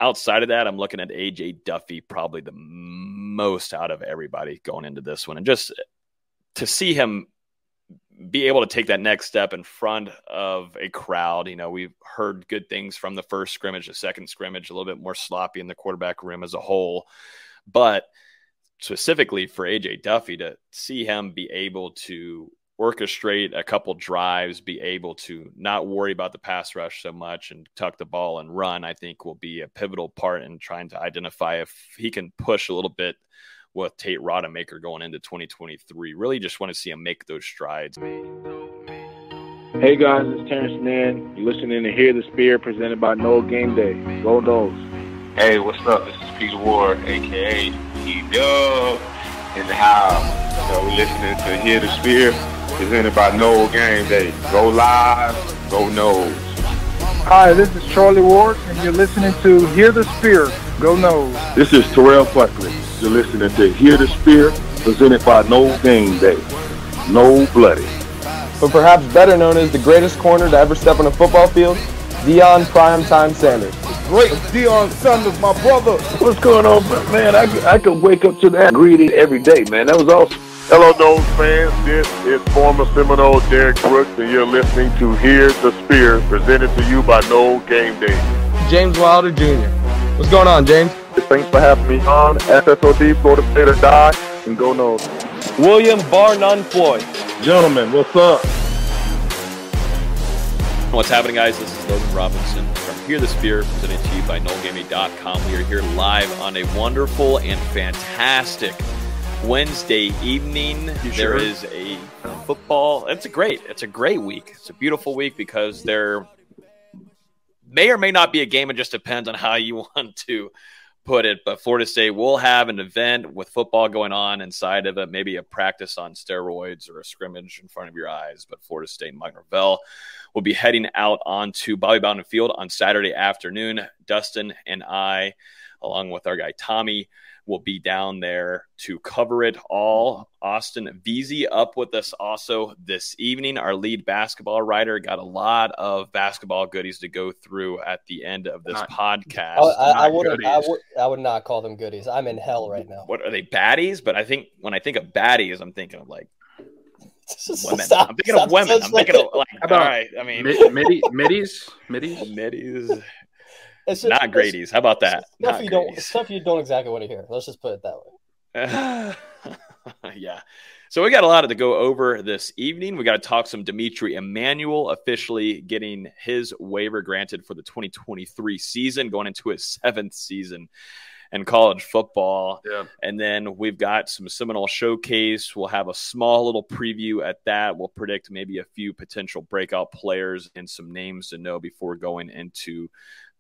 outside of that, I'm looking at A.J. Duffy probably the most out of everybody going into this one. And just to see him be able to take that next step in front of a crowd. We've heard good things from the first scrimmage, the second scrimmage, a little bit more sloppy in the quarterback room as a whole. But specifically for A.J. Duffy, to see him be able to orchestrate a couple drives, be able to not worry about the pass rush so much and tuck the ball and run, I think will be a pivotal part in trying to identify if he can push a little bit with Tate Rodemaker going into 2023. Really just want to see him make those strides. Hey guys, it's Terrence Mann. You're listening to Hear the Spear, presented by Noel Game Day. Go Noles. Hey, what's up? This is Peter Ward, a.k.a. P-Dub, in the house. So we're listening to Hear the Spear, presented by Noel Game Day. Go Live, go Noles. Hi, this is Charlie Ward, and you're listening to Hear the Spear, Go Noles. This is Terrell Buckley. You're listening to Hear the Spear, presented by Noel Game Day. No Bloody. But perhaps better known as the greatest corner to ever step on a football field, Deion Primetime Sanders. Great Deion Sanders, my brother. What's going on, man? I could wake up to that greeting every day, man. That was awesome. Hello, Noles fans. This is former Seminole Derek Brooks, and you're listening to Hear the Spear, presented to you by Noel Game Day. James Wilder Jr. What's going on, James? Thanks for having me on. FSOD, Florida State or Die, and go Noles. William Bar None Floyd. Gentlemen, what's up? What's happening, guys? This is Logan Robinson from Hear the Spear, presented to you by NoelGaming.com. We are here live on a wonderful and fantastic Wednesday evening. There is a football. It's a great week. It's a beautiful week because there may or may not be a game. It just depends on how you want to put it. But Florida State will have an event with football going on inside of it, maybe a practice on steroids or a scrimmage in front of your eyes. But Florida State and Mike Norvell will be heading out onto Bobby Bowden Field on Saturday afternoon. Dustin and I, along with our guy Tommy, will be down there to cover it all. Austin Veazey up with us also this evening. Our lead basketball writer got a lot of basketball goodies to go through at the end of this podcast. I would not call them goodies. I'm in hell right now. What are they, baddies? But I think when I think of baddies, I'm thinking of like women. Stop, I'm thinking of women. I'm thinking of like, all right. I mean, middies. It's just, not Grady's. How about that? Stuff you don't exactly want to hear. Let's just put it that way. Yeah. So we got a lot to go over this evening. We got to talk some D'Mitri Emmanuel officially getting his waiver granted for the 2023 season, going into his 7th season in college football. Yeah. And then we've got some Seminole Showcase. We'll have a small little preview at that. We'll predict maybe a few potential breakout players and some names to know before going into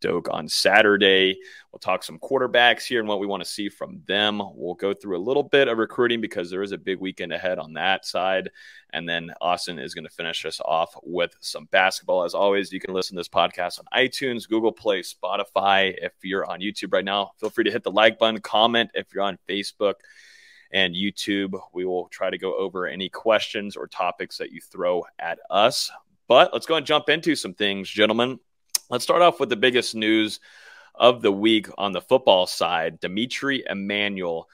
Doak on Saturday. We'll talk some quarterbacks here and what we want to see from them. We'll go through a little bit of recruiting because there is a big weekend ahead on that side. And then Austin is going to finish us off with some basketball. As always, you can listen to this podcast on iTunes, Google Play, Spotify. If you're on YouTube right now, feel free to hit the like button, comment if you're on Facebook and YouTube. We will try to go over any questions or topics that you throw at us. But let's go and jump into some things, gentlemen. Let's start off with the biggest news of the week on the football side. D'Mitri Emmanuel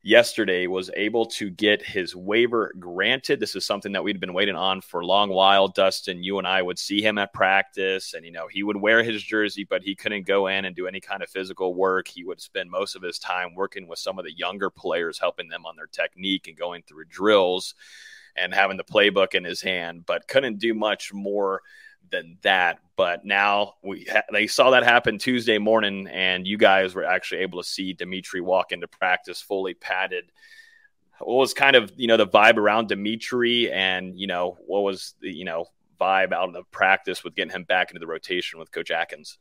yesterday was able to get his waiver granted. This is something that we'd been waiting on for a long while. Dustin, you and I would see him at practice, and, he would wear his jersey, but he couldn't go in and do any kind of physical work. He would spend most of his time working with some of the younger players, helping them on their technique and going through drills and having the playbook in his hand, but couldn't do much more than that. But now they saw that happen Tuesday morning, and you guys were actually able to see D'Mitri walk into practice fully padded. What was kind of, the vibe around D'Mitri, and, what was the, vibe out of the practice with getting him back into the rotation with Coach Atkins?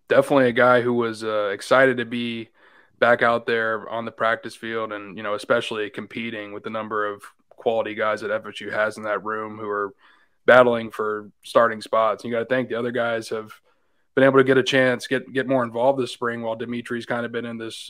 Definitely a guy who was excited to be back out there on the practice field and, especially competing with the number of quality guys that FSU has in that room who are battling for starting spots. You got to think the other guys have been able to get a chance, get more involved this spring, while D'Mitri's kind of been in this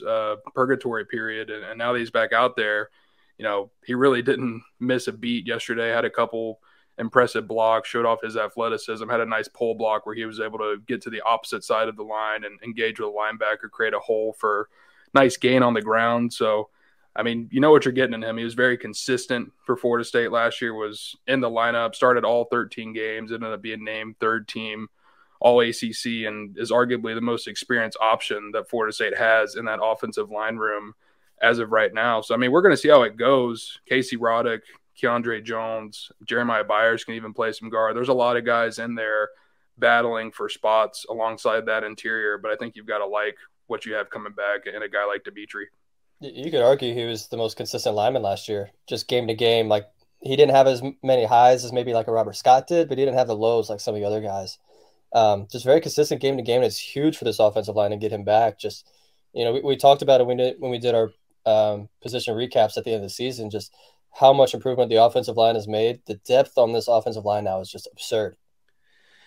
purgatory period. And now that he's back out there, he really didn't miss a beat yesterday. Had a couple impressive block, showed off his athleticism, had a nice pull block where he was able to get to the opposite side of the line and engage with a linebacker, create a hole for nice gain on the ground. So, I mean, you know what you're getting in him. He was very consistent for Florida State last year, was in the lineup, started all 13 games, ended up being named third team all ACC, and is arguably the most experienced option that Florida State has in that offensive line room as of right now. So, I mean, we're going to see how it goes. Casey Roddick, Keandre Jones, Jeremiah Byers can even play some guard. There's a lot of guys in there battling for spots alongside that interior, but I think you've got to like what you have coming back in a guy like D'Mitri. You could argue he was the most consistent lineman last year, just game to game. Like, he didn't have as many highs as maybe like a Robert Scott did, but he didn't have the lows like some of the other guys. Just very consistent game to game. And it's huge for this offensive line to get him back. Just, you know, we talked about it when we did our position recaps at the end of the season, just how much improvement the offensive line has made. The depth on this offensive line now is just absurd.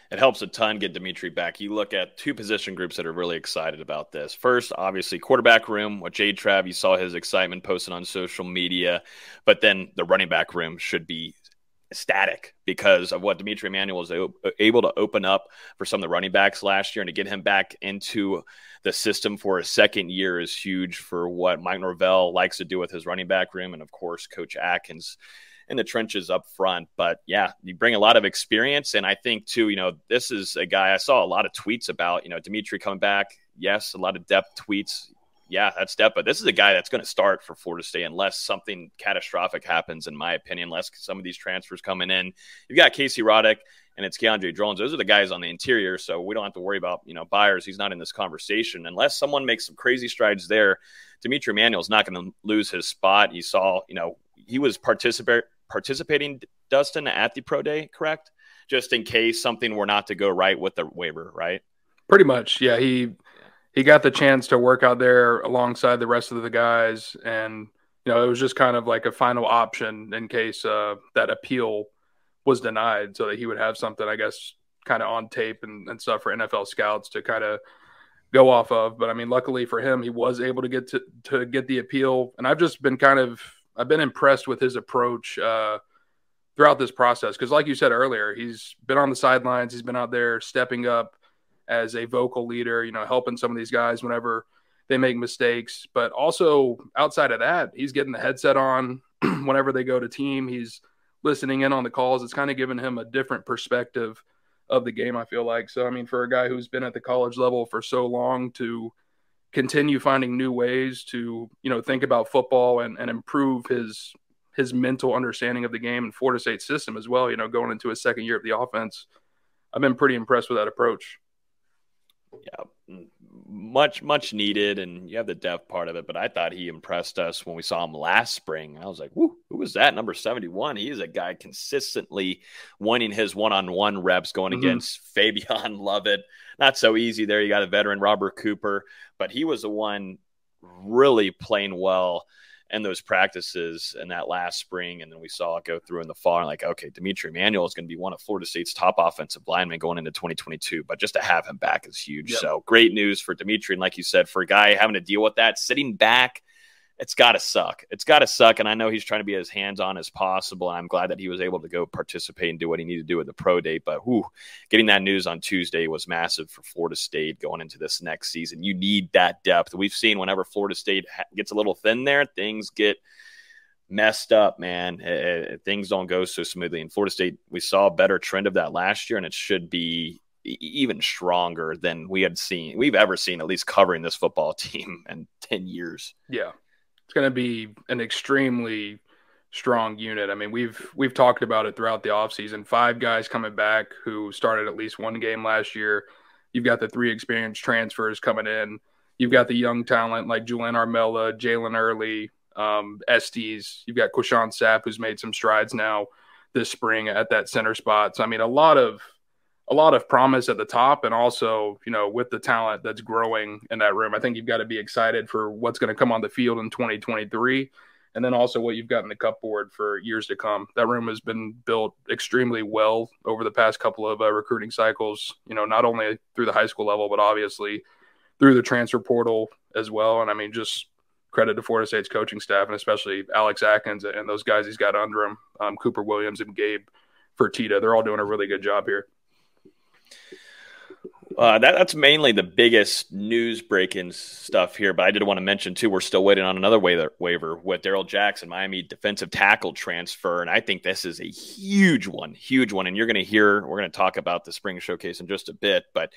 It helps a ton get D'Mitri back. You look at two position groups that are really excited about this. First, obviously, quarterback room with J. Trav. You saw his excitement posted on social media. But then the running back room should be ecstatic because of what D'Mitri Emmanuel was able to open up for some of the running backs last year. And to get him back into the system for a second year is huge for what Mike Norvell likes to do with his running back room. And, of course, Coach Atkins in the trenches up front. But yeah, you bring a lot of experience. And I think too, you know, this is a guy I saw a lot of tweets about, you know, D'Mitri coming back. Yes. A lot of depth tweets. Yeah, that's depth. But this is a guy that's going to start for Florida State unless something catastrophic happens, in my opinion, unless some of these transfers coming in. You've got Casey Roddick and it's Keandre Jones. Those are the guys on the interior. So we don't have to worry about, you know, Byers. He's not in this conversation unless someone makes some crazy strides there. D'Mitri Emmanuel is not going to lose his spot. You saw, you know, he was participating, Dustin, at the pro day, correct? Just in case something were not to go right with the waiver, right? Pretty much, yeah. He got the chance to work out there alongside the rest of the guys, and you know, it was just kind of like a final option in case that appeal was denied, so that he would have something, I guess, kind of on tape and stuff for NFL scouts to kind of go off of. But I mean, luckily for him, he was able to get the appeal, and I've just been I've been impressed with his approach throughout this process. Because like you said earlier, he's been on the sidelines. He's been out there stepping up as a vocal leader, you know, helping some of these guys whenever they make mistakes. But also outside of that, he's getting the headset on whenever they go to team. He's listening in on the calls. It's kind of given him a different perspective of the game, I feel like. So, I mean, for a guy who's been at the college level for so long to continue finding new ways to, you know, think about football and improve his mental understanding of the game and Florida State system as well, you know, going into his second year of the offense. I've been pretty impressed with that approach. Yeah, much needed, and you have the depth part of it, but I thought he impressed us when we saw him last spring. I was like, whoo, who was that? Number 71. He is a guy consistently winning his one-on-one reps going against Fabian Lovett. Not so easy there. You got a veteran, Robert Cooper, but he was the one really playing well in those practices in that last spring. And then we saw it go through in the fall. And like, okay, D'Mitri Emmanuel is going to be one of Florida State's top offensive linemen going into 2022. But just to have him back is huge. Yep. So great news for D'Mitri. And like you said, for a guy having to deal with that, sitting back, it's got to suck. It's got to suck. And I know he's trying to be as hands-on as possible. And I'm glad that he was able to go participate and do what he needed to do at the pro day. But getting that news on Tuesday was massive for Florida State going into this next season. You need that depth. We've seen whenever Florida State gets a little thin there, things get messed up, man. Things don't go so smoothly. In Florida State, we saw a better trend of that last year, and it should be even stronger than we've ever seen, at least covering this football team in 10 years. Yeah. It's going to be an extremely strong unit. I mean, we've talked about it throughout the offseason. 5 guys coming back who started at least one game last year. You've got the 3 experienced transfers coming in. You've got the young talent like Julian Armella, Jalen Early, Estes. You've got Quashawn Sapp, who's made some strides now this spring at that center spot. So, I mean, a lot of promise at the top, and also, you know, with the talent that's growing in that room, I think you've got to be excited for what's going to come on the field in 2023, and then also what you've got in the cupboard for years to come. That room has been built extremely well over the past couple of recruiting cycles, you know, not only through the high school level, but obviously through the transfer portal as well. And I mean, just credit to Florida State's coaching staff, and especially Alex Atkins and those guys he's got under him, Cooper Williams and Gabe for Tita. They're all doing a really good job here. That's mainly the biggest news breaking stuff here, but I did want to mention too, we're still waiting on another waiver with Darrell Jackson, Miami defensive tackle transfer. And I think this is a huge one. And we're going to talk about the spring showcase in just a bit, but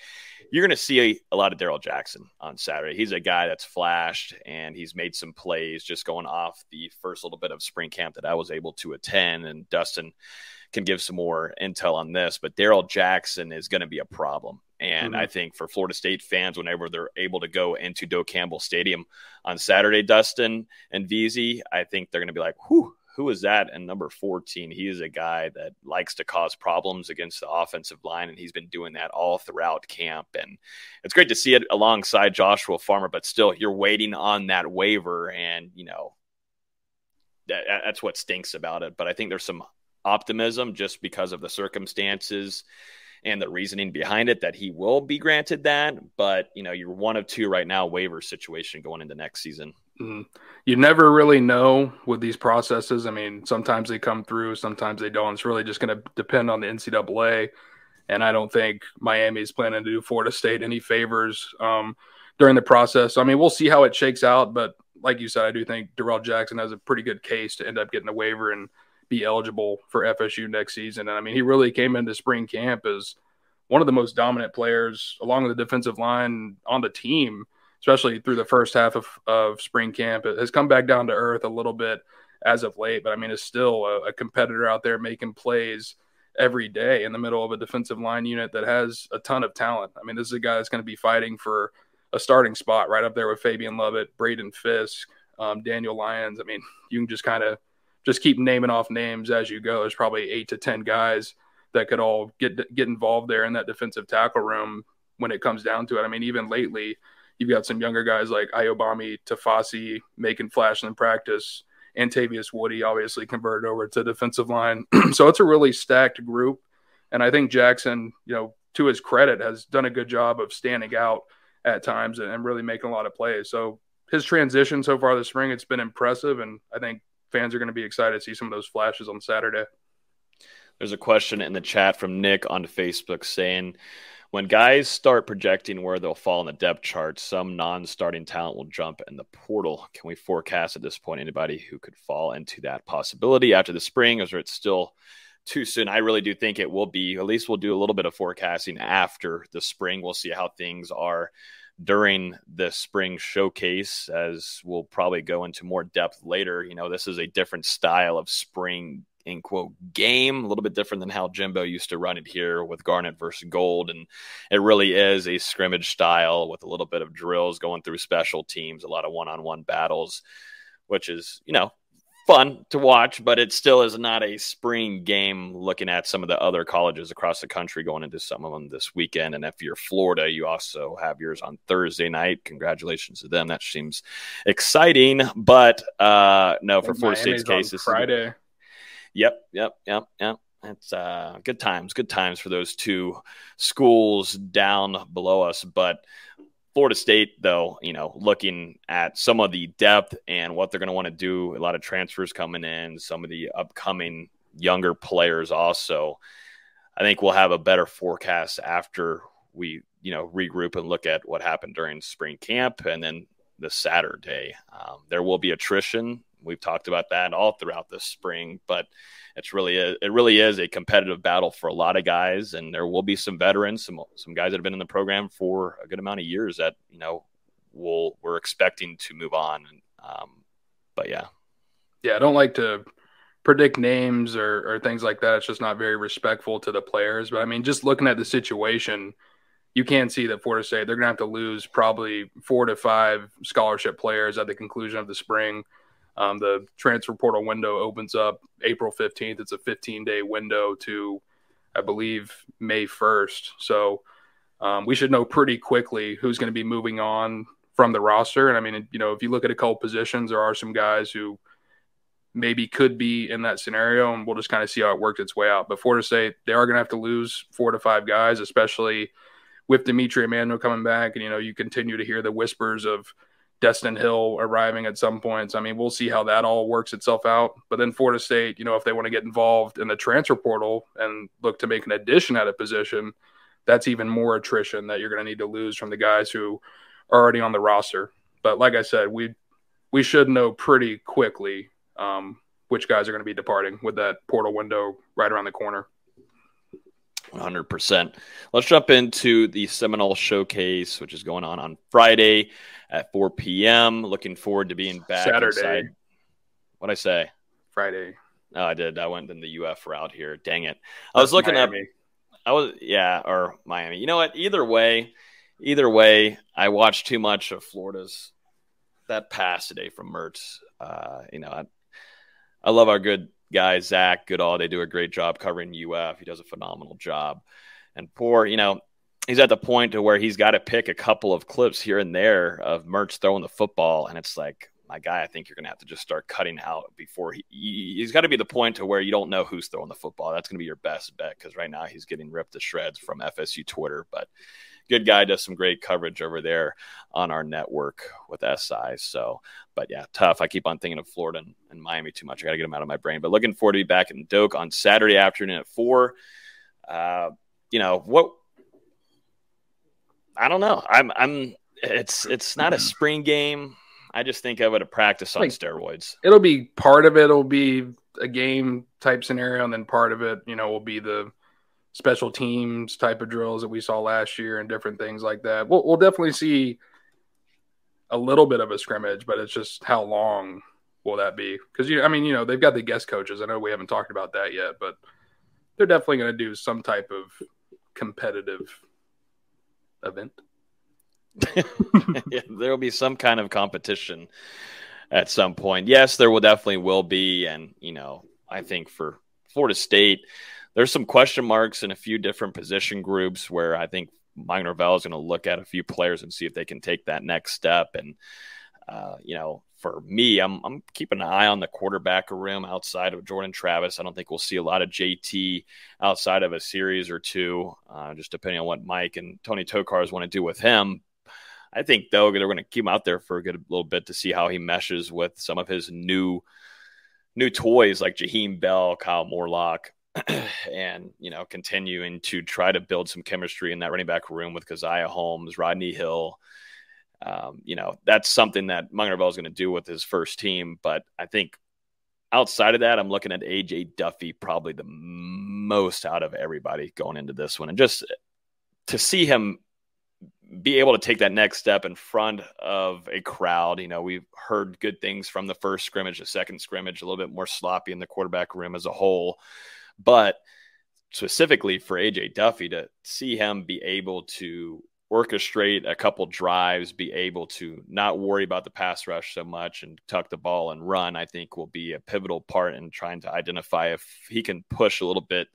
you're going to see a lot of Darrell Jackson on Saturday. He's a guy that's flashed and he's made some plays just going off the first little bit of spring camp that I was able to attend. And Dustin can give some more intel on this, but Darrell Jackson is going to be a problem. And I think for Florida State fans, whenever they're able to go into Doak Campbell Stadium on Saturday, Dustin and VZ, I think they're going to be like, who is that? And number 14, he is a guy that likes to cause problems against the offensive line, and he's been doing that all throughout camp. And it's great to see it alongside Joshua Farmer, but still, you're waiting on that waiver, and, that's what stinks about it. But I think there's some optimism just because of the circumstances and the reasoning behind it that he will be granted that. But, you're one of two right now waiver situation going into next season. Mm-hmm. You never really know with these processes. I mean, sometimes they come through, sometimes they don't. It's really just going to depend on the NCAA. And I don't think Miami is planning to do Florida State any favors during the process. So, I mean, we'll see how it shakes out. But like you said, I do think Darrell Jackson has a pretty good case to end up getting a waiver and be eligible for FSU next season. And I mean, he really came into spring camp as one of the most dominant players along the defensive line on the team, especially through the first half of spring camp. It has come back down to earth a little bit as of late, but I mean, it's still a competitor out there making plays every day in the middle of a defensive line unit that has a ton of talent. I mean, this is a guy that's going to be fighting for a starting spot right up there with Fabian Lovett, Braden Fisk, Daniel Lyons. I mean, you can just keep naming off names as you go. There's probably 8 to 10 guys that could all get involved there in that defensive tackle room when it comes down to it. I mean, even lately, you've got some younger guys like Ayobami Tafasi making flashes in practice. Antavius Woody obviously converted over to defensive line. So it's a really stacked group. And I think Jackson, to his credit, has done a good job of standing out at times and really making a lot of plays. So his transition so far this spring, it's been impressive. And I think fans are going to be excited to see some of those flashes on Saturday. There's a question in the chat from Nick on Facebook saying, when guys start projecting where they'll fall in the depth chart, some non-starting talent will jump in the portal. Can we forecast at this point anybody who could fall into that possibility after the spring, or is it still too soon? I really do think it will be. At least we'll do a little bit of forecasting after the spring. We'll see how things are during the spring showcase, as we'll probably go into more depth later. This is a different style of spring, in quote, game, a little bit different than how Jimbo used to run it here with Garnet versus Gold. And it really is a scrimmage style with a little bit of drills going through special teams, a lot of one-on-one battles, which is, fun to watch, but it still is not a spring game looking at some of the other colleges across the country going into some of them this weekend. And if you're Florida, you also have yours on Thursday night. Congratulations to them. That seems exciting, but no, for Florida State's case, it's Friday. Yep. It's good times for those two schools down below us. But Florida State, though, looking at some of the depth and what they're going to want to do, a lot of transfers coming in, some of the upcoming younger players also, I think we'll have a better forecast after we, regroup and look at what happened during spring camp and then the Saturday. There will be attrition. We've talked about that all throughout the spring, but it really is a competitive battle for a lot of guys, and there will be some veterans, some guys that have been in the program for a good amount of years that we're expecting to move on. But yeah, I don't like to predict names or things like that. It's just not very respectful to the players. But I mean, just looking at the situation, you can see that Florida State, they're going to have to lose probably 4 to 5 scholarship players at the conclusion of the spring. The transfer portal window opens up April 15th. It's a 15-day window to, I believe, May 1st. So we should know pretty quickly who's going to be moving on from the roster. And I mean, if you look at a couple positions, there are some guys who maybe could be in that scenario, and we'll just kind of see how it works its way out. But Florida State, they are going to have to lose 4 to 5 guys, especially with D'Mitri Emmanuel coming back. And, you continue to hear the whispers of Destin Hill arriving at some points. I mean, we'll see how that all works itself out. But then Florida State, if they want to get involved in the transfer portal and look to make an addition at a position, that's even more attrition that you're going to need to lose from the guys who are already on the roster. But like I said, we should know pretty quickly which guys are going to be departing with that portal window right around the corner. 100%. Let's jump into the Seminole Showcase, which is going on Friday at 4 p.m. Looking forward to being back. Saturday. What'd I say? Friday. Oh, I did. I went in the UF route here. Dang it. I was looking Miami. or Miami. You know what? Either way, I watched too much of Florida's that pass today from Mertz. I love our good guy, Zach Goodall. They do a great job covering UF. He does a phenomenal job. And he's at the point to where he's got to pick a couple of clips here and there of Mertz throwing the football. And it's like, my guy, I think you're going to have to just start cutting out before he's got to be the point to where you don't know who's throwing the football. That's going to be your best bet, because right now he's getting ripped to shreds from FSU Twitter. But good guy, does some great coverage over there on our network with SI. So, but yeah, tough. I keep on thinking of Florida and Miami too much. I got to get them out of my brain. But looking forward to be back in Doak on Saturday afternoon at 4. What? I don't know. It's not a spring game. I just think of it a practice on steroids. It'll be part of it. It'll be a game type scenario, and then part of it, will be the special teams type of drills that we saw last year and different things like that. We'll definitely see a little bit of a scrimmage, but it's just how long will that be? Because they've got the guest coaches. I know we haven't talked about that yet, but they're definitely going to do some type of competitive event. Yeah, there will be some kind of competition at some point. Yes, there will be. And, I think for Florida State, there's some question marks in a few different position groups where I think Mike Norvell is going to look at a few players and see if they can take that next step. And, for me, I'm keeping an eye on the quarterback room outside of Jordan Travis. I don't think we'll see a lot of JT outside of a series or two, just depending on what Mike and Tony Tokars want to do with him. I think, though, they're going to keep him out there for a good little bit to see how he meshes with some of his new toys like Jaheim Bell, Kyle Morlock, and, continuing to try to build some chemistry in that running back room with Keziah Holmes, Rodney Hill. That's something that Mungerville is going to do with his first team. But I think outside of that, I'm looking at A.J. Duffy probably the most out of everybody going into this one. And just to see him be able to take that next step in front of a crowd. We've heard good things from the first scrimmage, the second scrimmage, a little bit more sloppy in the quarterback room as a whole. But specifically for A.J. Duffy, to see him be able to orchestrate a couple drives, be able to not worry about the pass rush so much and tuck the ball and run, I think will be a pivotal part in trying to identify if he can push a little bit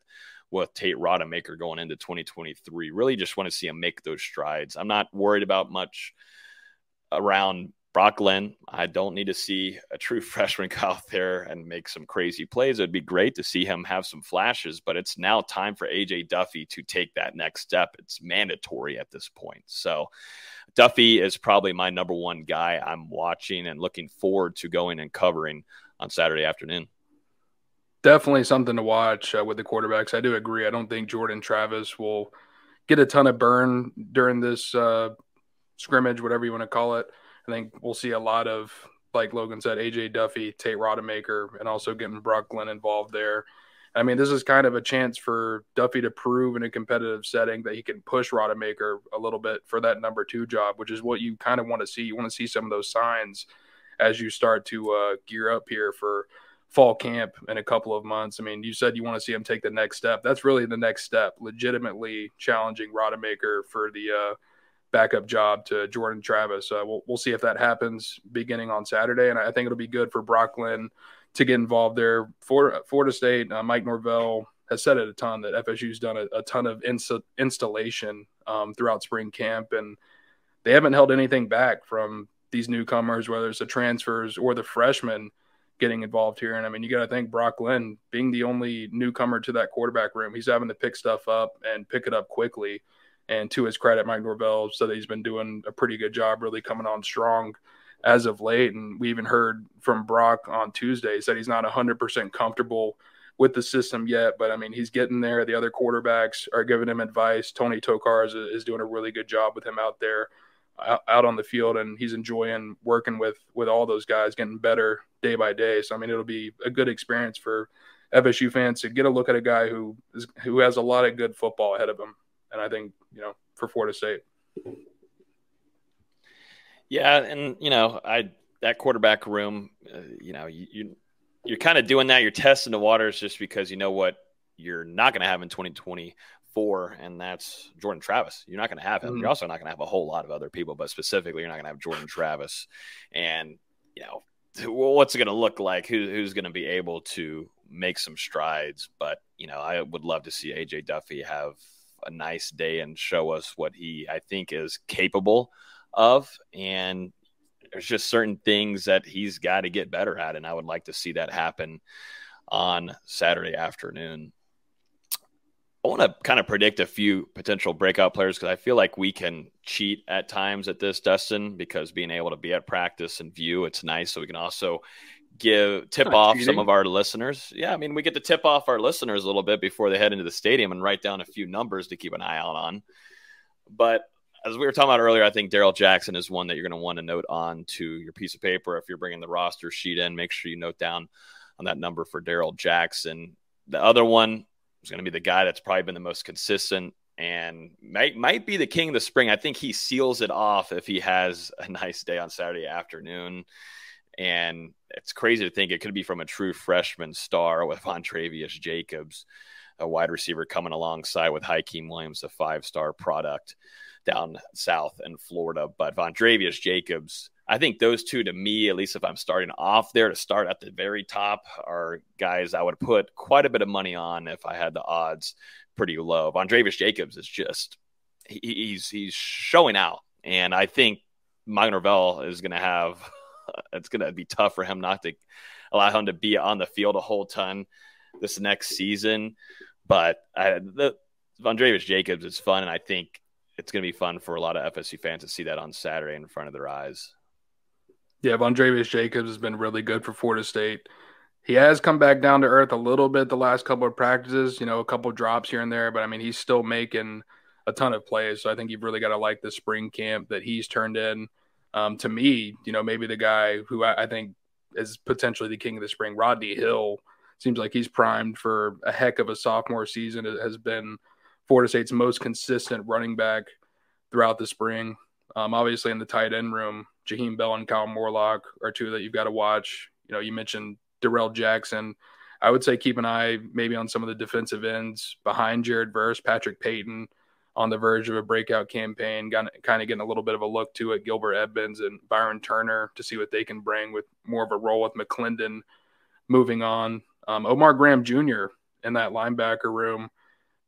with Tate Rodemaker going into 2023. Really just want to see him make those strides. I'm not worried about much around Brock Glenn. I don't need to see a true freshman go out there and make some crazy plays. It'd be great to see him have some flashes, but it's now time for A.J. Duffy to take that next step. It's mandatory at this point. So Duffy is probably my number one guy I'm watching and looking forward to going and covering on Saturday afternoon. Definitely something to watch with the quarterbacks. I do agree. I don't think Jordan Travis will get a ton of burn during this scrimmage, whatever you want to call it. I think we'll see a lot of, like Logan said, A.J. Duffy, Tate Rodemaker, and also getting Brock Glenn involved there. I mean, this is kind of a chance for Duffy to prove in a competitive setting that he can push Rodemaker a little bit for that number 2 job, which is what you kind of want to see. You want to see some of those signs as you start to gear up here for fall camp in a couple of months. I mean, you said you want to see him take the next step. That's really the next step, legitimately challenging Rodemaker for the backup job to Jordan Travis. We'll see if that happens beginning on Saturday, and I think it'll be good for Brock Glenn to get involved there. For Florida State, Mike Norvell has said it a ton that FSU's done a ton of installation throughout spring camp, and they haven't held anything back from these newcomers, whether it's the transfers or the freshmen getting involved here. And I mean, you got to think Brock Glenn being the only newcomer to that quarterback room, he's having to pick stuff up and pick it up quickly. And to his credit, Mike Norvell said that he's been doing a pretty good job, really coming on strong as of late. And we even heard from Brock on Tuesday, he said he's not 100% comfortable with the system yet, but I mean, he's getting there. The other quarterbacks are giving him advice. Tony Tokar is doing a really good job with him out there, out on the field, and he's enjoying working with all those guys, getting better day by day. So, I mean, it'll be a good experience for FSU fans to get a look at a guy who has a lot of good football ahead of him. And I think, for Florida State. Yeah, and, that quarterback room, you're kind of doing that. You're testing the waters just because you know what you're not going to have in 2024, and that's Jordan Travis. You're not going to have him. You're also not going to have a whole lot of other people, but specifically you're not going to have Jordan Travis. And, what's it going to look like? Who's going to be able to make some strides? But, I would love to see A.J. Duffy have a nice day and show us what he, I think, is capable of. And there's just certain things that he's got to get better at, and I would like to see that happen on Saturday afternoon. I want to kind of predict a few potential breakout players because I feel like we can cheat at times at this, Dustin, because being able to be at practice and view, it's nice. So we can also tip off some of our listeners. Yeah, I mean, we get to tip off our listeners a little bit before they head into the stadium and write down a few numbers to keep an eye out on. But as we were talking about earlier, I think Darrell Jackson is one that you're going to want to note on to your piece of paper. If you're bringing the roster sheet in, make sure you note down on that number for Darrell Jackson. The other one is going to be the guy that's probably been the most consistent and might be the king of the spring. I think he seals it off if he has a nice day on Saturday afternoon. And it's crazy to think it could be from a true freshman star with Vontravius Jacobs, a wide receiver coming alongside with Hakeem Williams, a 5-star product down south in Florida. But Vontravius Jacobs, I think those two, to me, at least if I'm starting off there, to start at the very top, are guys I would put quite a bit of money on if I had the odds pretty low. Vontravius Jacobs is just he's showing out, and I think Mike Norvell is going to have it's going to be tough for him not to allow him to be on the field a whole ton this next season. But Vontravius Jacobs is fun, and I think it's going to be fun for a lot of FSU fans to see that on Saturday in front of their eyes. Yeah, Vontravius Jacobs has been really good for Florida State. He has come back down to earth a little bit the last couple of practices, a couple of drops here and there, but I mean, he's still making a ton of plays. So I think you've really got to like the spring camp that he's turned in. To me, maybe the guy who I think is potentially the king of the spring, Rodney Hill, seems like he's primed for a heck of a sophomore season. It has been Florida State's most consistent running back throughout the spring. Obviously in the tight end room, Jaheim Bell and Kyle Morlock are two that you've got to watch. You mentioned Darrell Jackson. I would say keep an eye maybe on some of the defensive ends behind Jared Verse, Patrick Payton on the verge of a breakout campaign, kind of getting a little bit of a look to it. Gilbert Edmonds and Byron Turner to see what they can bring with more of a role with McClendon moving on. Omar Graham Jr. in that linebacker room,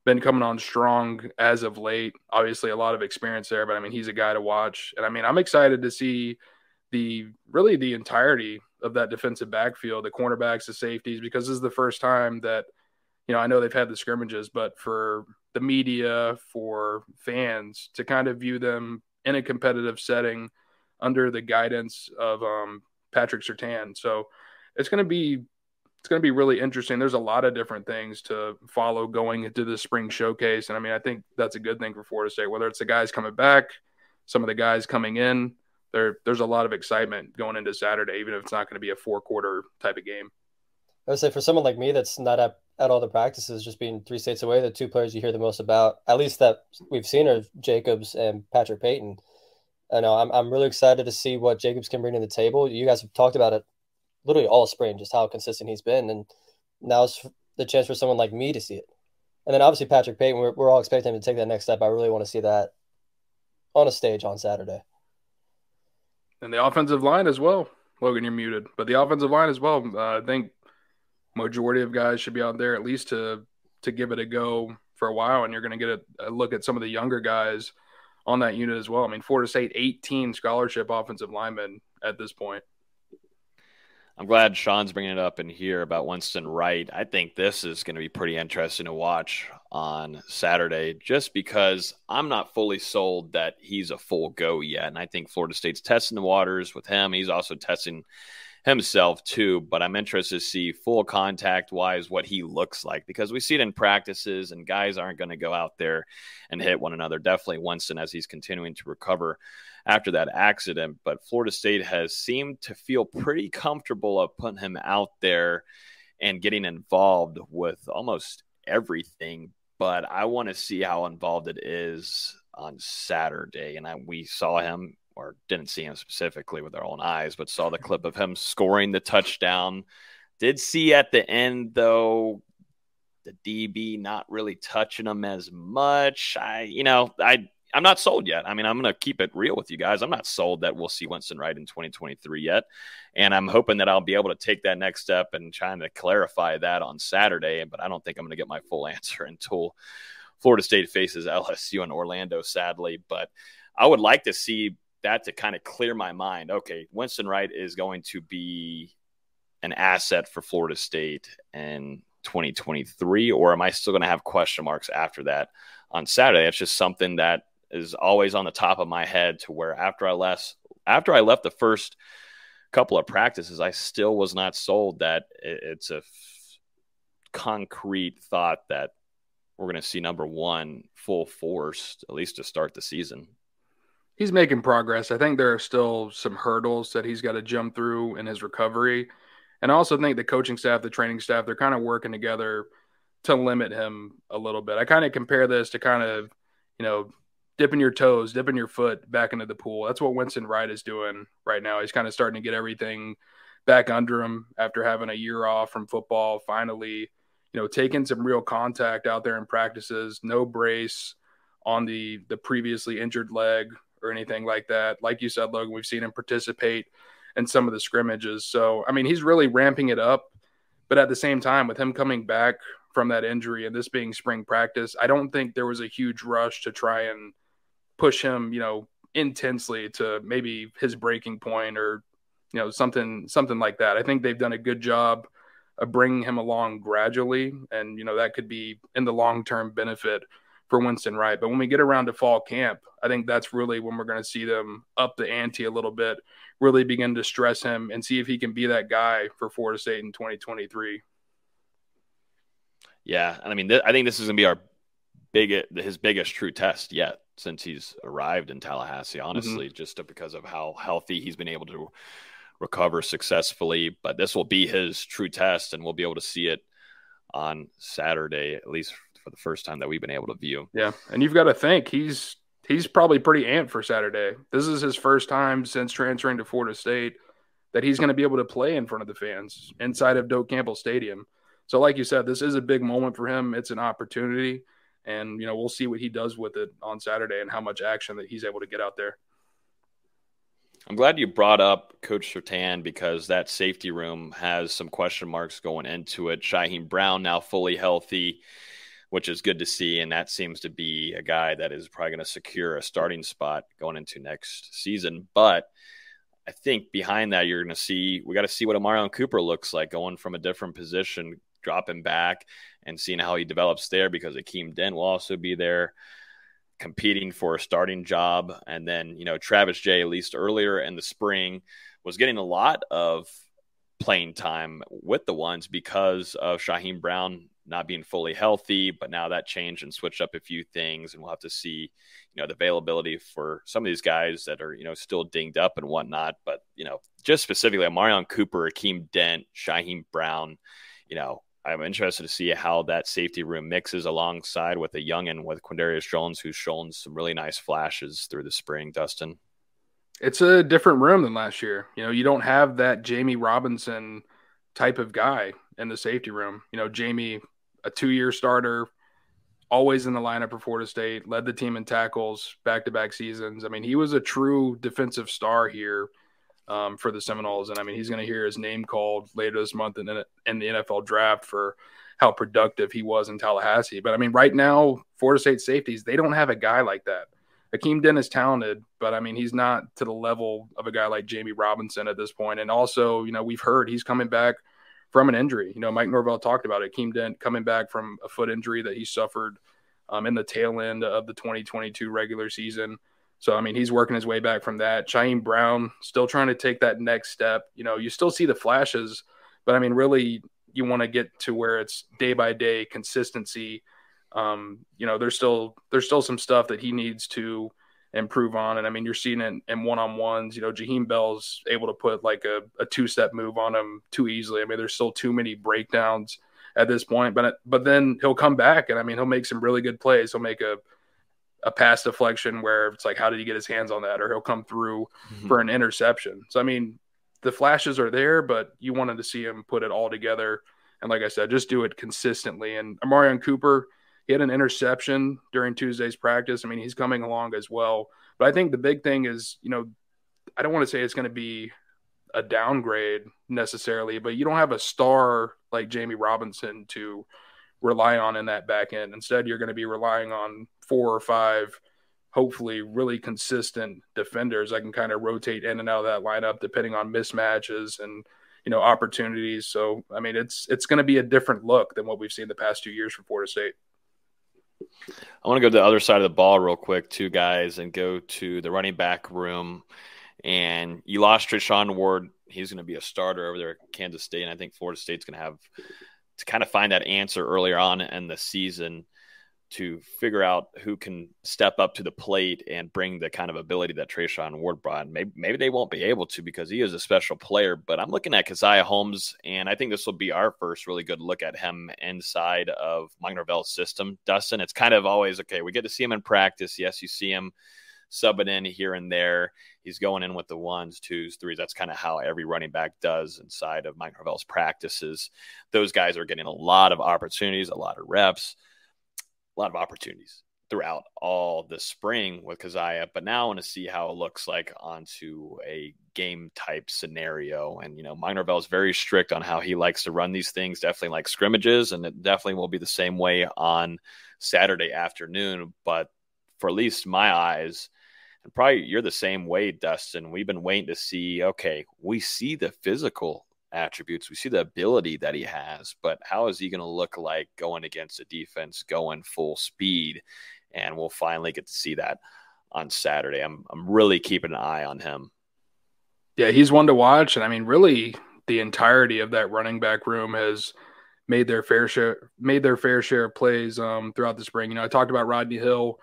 been coming on strong as of late. Obviously a lot of experience there, but I mean, he's a guy to watch. And I mean, I'm excited to see the entirety of that defensive backfield, the cornerbacks, the safeties, because this is the first time that, I know they've had the scrimmages, but for the media, for fans to kind of view them in a competitive setting under the guidance of Patrick Surtain. So it's going to be really interesting. There's a lot of different things to follow going into the spring showcase. And I mean, I think that's a good thing for Florida State, whether it's the guys coming back, some of the guys coming in, there's a lot of excitement going into Saturday, even if it's not going to be a 4-quarter type of game. I would say for someone like me that's not at all the practices, just being 3 states away, the two players you hear the most about, at least that we've seen, are Jacobs and Patrick Payton. I know I'm really excited to see what Jacobs can bring to the table. You guys have talked about it literally all spring, just how consistent he's been, and now's the chance for someone like me to see it. And then obviously Patrick Payton, we're all expecting him to take that next step. I really want to see that on a stage on Saturday. And the offensive line as well. Logan, you're muted. But the offensive line as well. I think majority of guys should be out there at least to give it a go for a while, and you're going to get a look at some of the younger guys on that unit as well. I mean, Florida State, 18 scholarship offensive linemen at this point. I'm glad Sean's bringing it up in here about Winston Wright. I think this is going to be pretty interesting to watch on Saturday just because I'm not fully sold that he's a full go yet. And I think Florida State's testing the waters with him. He's also testing himself too, but I'm interested to see full contact wise what he looks like because we see it in practices and guys aren't going to go out there and hit one another. Definitely Winston as he's continuing to recover after that accident, but Florida State has seemed to feel pretty comfortable of putting him out there and getting involved with almost everything. But I want to see how involved it is on Saturday. And we saw him, or didn't see him specifically with our own eyes, but saw the clip of him scoring the touchdown. Did see at the end, though, the DB not really touching him as much. I'm not sold yet. I mean, I'm going to keep it real with you guys. I'm not sold that we'll see Winston Wright in 2023 yet. And I'm hoping that I'll be able to take that next step and trying to clarify that on Saturday. But I don't think I'm going to get my full answer until Florida State faces LSU in Orlando, sadly. But I would like to see that to kind of clear my mind. Okay, Winston Wright is going to be an asset for Florida State in 2023, or am I still going to have question marks after that on Saturday? It's just something that is always on the top of my head to where after I left the first couple of practices, I still was not sold that it's a concrete thought that we're going to see number one full force, at least to start the season. He's making progress. I think there are still some hurdles that he's got to jump through in his recovery. And I also think the coaching staff, the training staff, they're kind of working together to limit him a little bit. I kind of compare this to kind of, dipping your toes, dipping your foot back into the pool. That's what Winston Wright is doing right now. He's kind of starting to get everything back under him after having a year off from football, finally, taking some real contact out there in practices, no brace on the previously injured leg or anything like that. Like you said, Logan, we've seen him participate in some of the scrimmages. So, I mean, he's really ramping it up. But at the same time, with him coming back from that injury and this being spring practice, I don't think there was a huge rush to try and push him, intensely to maybe his breaking point or, something like that. I think they've done a good job of bringing him along gradually. And, that could be in the long-term benefit for Winston Wright. But when we get around to fall camp, I think that's really when we're going to see them up the ante a little bit, really begin to stress him and see if he can be that guy for Florida State in 2023. Yeah, and I mean, I think this is going to be his biggest true test yet since he's arrived in Tallahassee, honestly, just because of how healthy he's been able to recover successfully. But this will be his true test, and we'll be able to see it on Saturday, at least for the first time that we've been able to view. Yeah, and you've got to think he's probably pretty amped for Saturday. This is his first time since transferring to Florida State that he's going to be able to play in front of the fans inside of Doak Campbell Stadium. So like you said, this is a big moment for him. It's an opportunity, and, we'll see what he does with it on Saturday and how much action that he's able to get out there. I'm glad you brought up Coach Surtain because that safety room has some question marks going into it. Shyheim Brown now fully healthy, which is good to see, and that seems to be a guy that is probably going to secure a starting spot going into next season. But I think behind that, we got to see what Amarion Cooper looks like going from a different position, dropping back and seeing how he develops there because Akeem Dent will also be there competing for a starting job. And then, Travis Jay, at least earlier in the spring, was getting a lot of playing time with the ones because of Shyheim Brown not being fully healthy, but now that changed and switched up a few things. And we'll have to see, the availability for some of these guys that are, still dinged up and whatnot. But, just specifically Amarion Cooper, Akeem Dent, Shyheim Brown, I'm interested to see how that safety room mixes alongside with a youngin with Quindarius Jones, who's shown some really nice flashes through the spring, Dustin. It's a different room than last year. You don't have that Jamie Robinson type of guy in the safety room. Jamie, a 2-year starter, always in the lineup for Florida State, led the team in tackles back-to-back seasons. I mean, he was a true defensive star here for the Seminoles. And I mean, he's going to hear his name called later this month in the NFL draft for how productive he was in Tallahassee. But I mean, right now, Florida State safeties, they don't have a guy like that. Akeem Dent is talented, but I mean, he's not to the level of a guy like Jamie Robinson at this point. And also, we've heard he's coming back from an injury. Mike Norvell talked about it. Akeem Dent coming back from a foot injury that he suffered in the tail end of the 2022 regular season. So, I mean, he's working his way back from that. Shaheem Brown still trying to take that next step. You still see the flashes, but I mean, really, you want to get to where it's day by day consistency. There's still some stuff that he needs to improve on. And I mean, you're seeing it in one-on-ones. Jaheim Bell's able to put like a two-step move on him too easily. I mean, there's still too many breakdowns at this point, but then he'll come back, and I mean, he'll make some really good plays. He'll make a pass deflection where it's like, how did he get his hands on that? Or he'll come through for an interception. So, I mean, the flashes are there, but you wanted to see him put it all together. And like I said, just do it consistently. And Amarion Cooper, he had an interception during Tuesday's practice. I mean, he's coming along as well. But I think the big thing is, I don't want to say it's going to be a downgrade necessarily, but you don't have a star like Jamie Robinson to rely on in that back end. Instead, you're going to be relying on 4 or 5, hopefully really consistent defenders that can kind of rotate in and out of that lineup depending on mismatches and, opportunities. So, I mean, it's going to be a different look than what we've seen the past 2 years from Florida State. I want to go to the other side of the ball real quick, too, guys, and go to the running back room. And you lost Treshaun Ward. He's going to be a starter over there at Kansas State, and I think Florida State's going to have to kind of find that answer earlier on in the season to figure out who can step up to the plate and bring the kind of ability that Treshaun Ward brought. Maybe they won't be able to because he is a special player, but I'm looking at Keziah Holmes, and I think this will be our first really good look at him inside of Mike Norvell's system. Dustin, it's kind of always, okay, we get to see him in practice. Yes, you see him subbing in here and there. He's going in with the 1s, 2s, 3s. That's kind of how every running back does inside of Mike Norvell's practices. Those guys are getting a lot of opportunities, a lot of reps, a lot of opportunities throughout all the spring with Keziah. But now I want to see how it looks like onto a game type scenario. And, Mike Norvell is very strict on how he likes to run these things, definitely like scrimmages, and it definitely will be the same way on Saturday afternoon. But for at least my eyes, and probably you're the same way, Dustin, we've been waiting to see, okay, we see the physical attributes, we see the ability that he has, but how is he going to look like going against a defense going full speed? And we'll finally get to see that on Saturday. I'm really keeping an eye on him. Yeah, he's one to watch. And I mean, really the entirety of that running back room has made their fair share of plays throughout the spring. I talked about Rodney Hill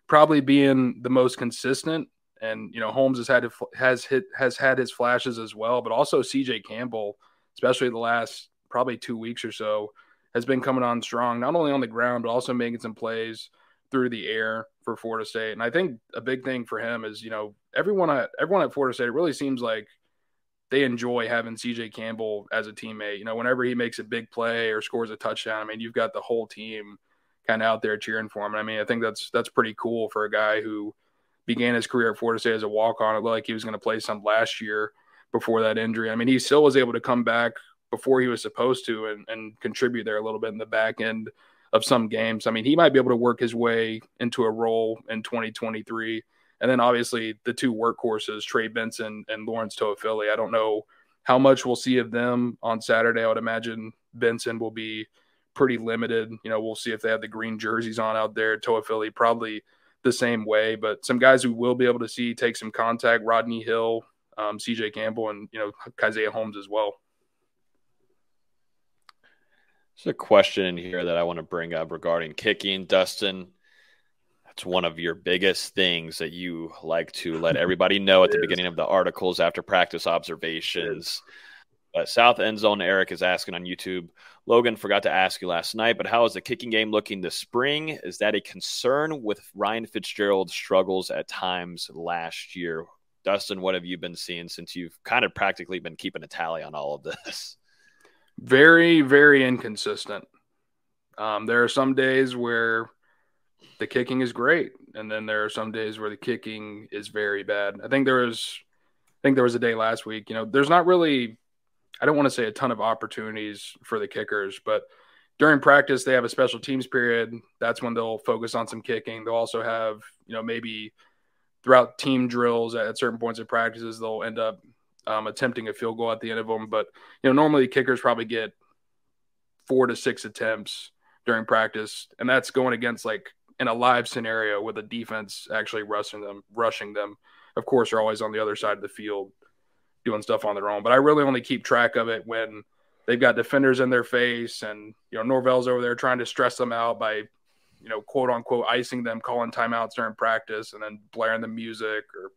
probably being the most consistent, and Holmes has had his flashes as well, but also CJ Campbell, especially the last probably 2 weeks or so, has been coming on strong, not only on the ground but also making some plays through the air for Florida State. And I think a big thing for him is everyone at Florida State, it really seems like they enjoy having CJ Campbell as a teammate. Whenever he makes a big play or scores a touchdown, I mean, you've got the whole team kind of out there cheering for him. And I mean, I think that's pretty cool for a guy who began his career at Florida State as a walk-on. It looked like he was going to play some last year before that injury. I mean, he still was able to come back before he was supposed to and contribute there a little bit in the back end of some games. I mean, he might be able to work his way into a role in 2023. And then obviously the two workhorses, Trey Benson and Lawrence Toafili. I don't know how much we'll see of them on Saturday. I would imagine Benson will be pretty limited. We'll see if they have the green jerseys on out there. Toafili probably the same way, but some guys who will be able to see take some contact: Rodney Hill, CJ Campbell, and Keziah Holmes as well. There's a question in here that I want to bring up regarding kicking. Dustin, that's one of your biggest things that you like to let everybody know at the beginning of the articles after practice observations. But South End Zone Eric is asking on YouTube, Logan, forgot to ask you last night, but how is the kicking game looking this spring? Is that a concern with Ryan Fitzgerald's struggles at times last year? Dustin, what have you been seeing since you've kind of practically been keeping a tally on all of this? Very, very inconsistent. There are some days where the kicking is great, and then there are some days where the kicking is very bad. I think there was a day last week. There's not really, I don't want to say a ton of opportunities for the kickers, but during practice, they have a special teams period. That's when they'll focus on some kicking. They'll also have, maybe throughout team drills at certain points of practices, they'll end up attempting a field goal at the end of them. But, normally kickers probably get 4 to 6 attempts during practice, and that's going against like in a live scenario with a defense actually rushing them. Of course, they're always on the other side of the field doing stuff on their own. But I really only keep track of it when they've got defenders in their face and, Norvell's over there trying to stress them out by, quote unquote, icing them, calling timeouts during practice and then blaring the music, or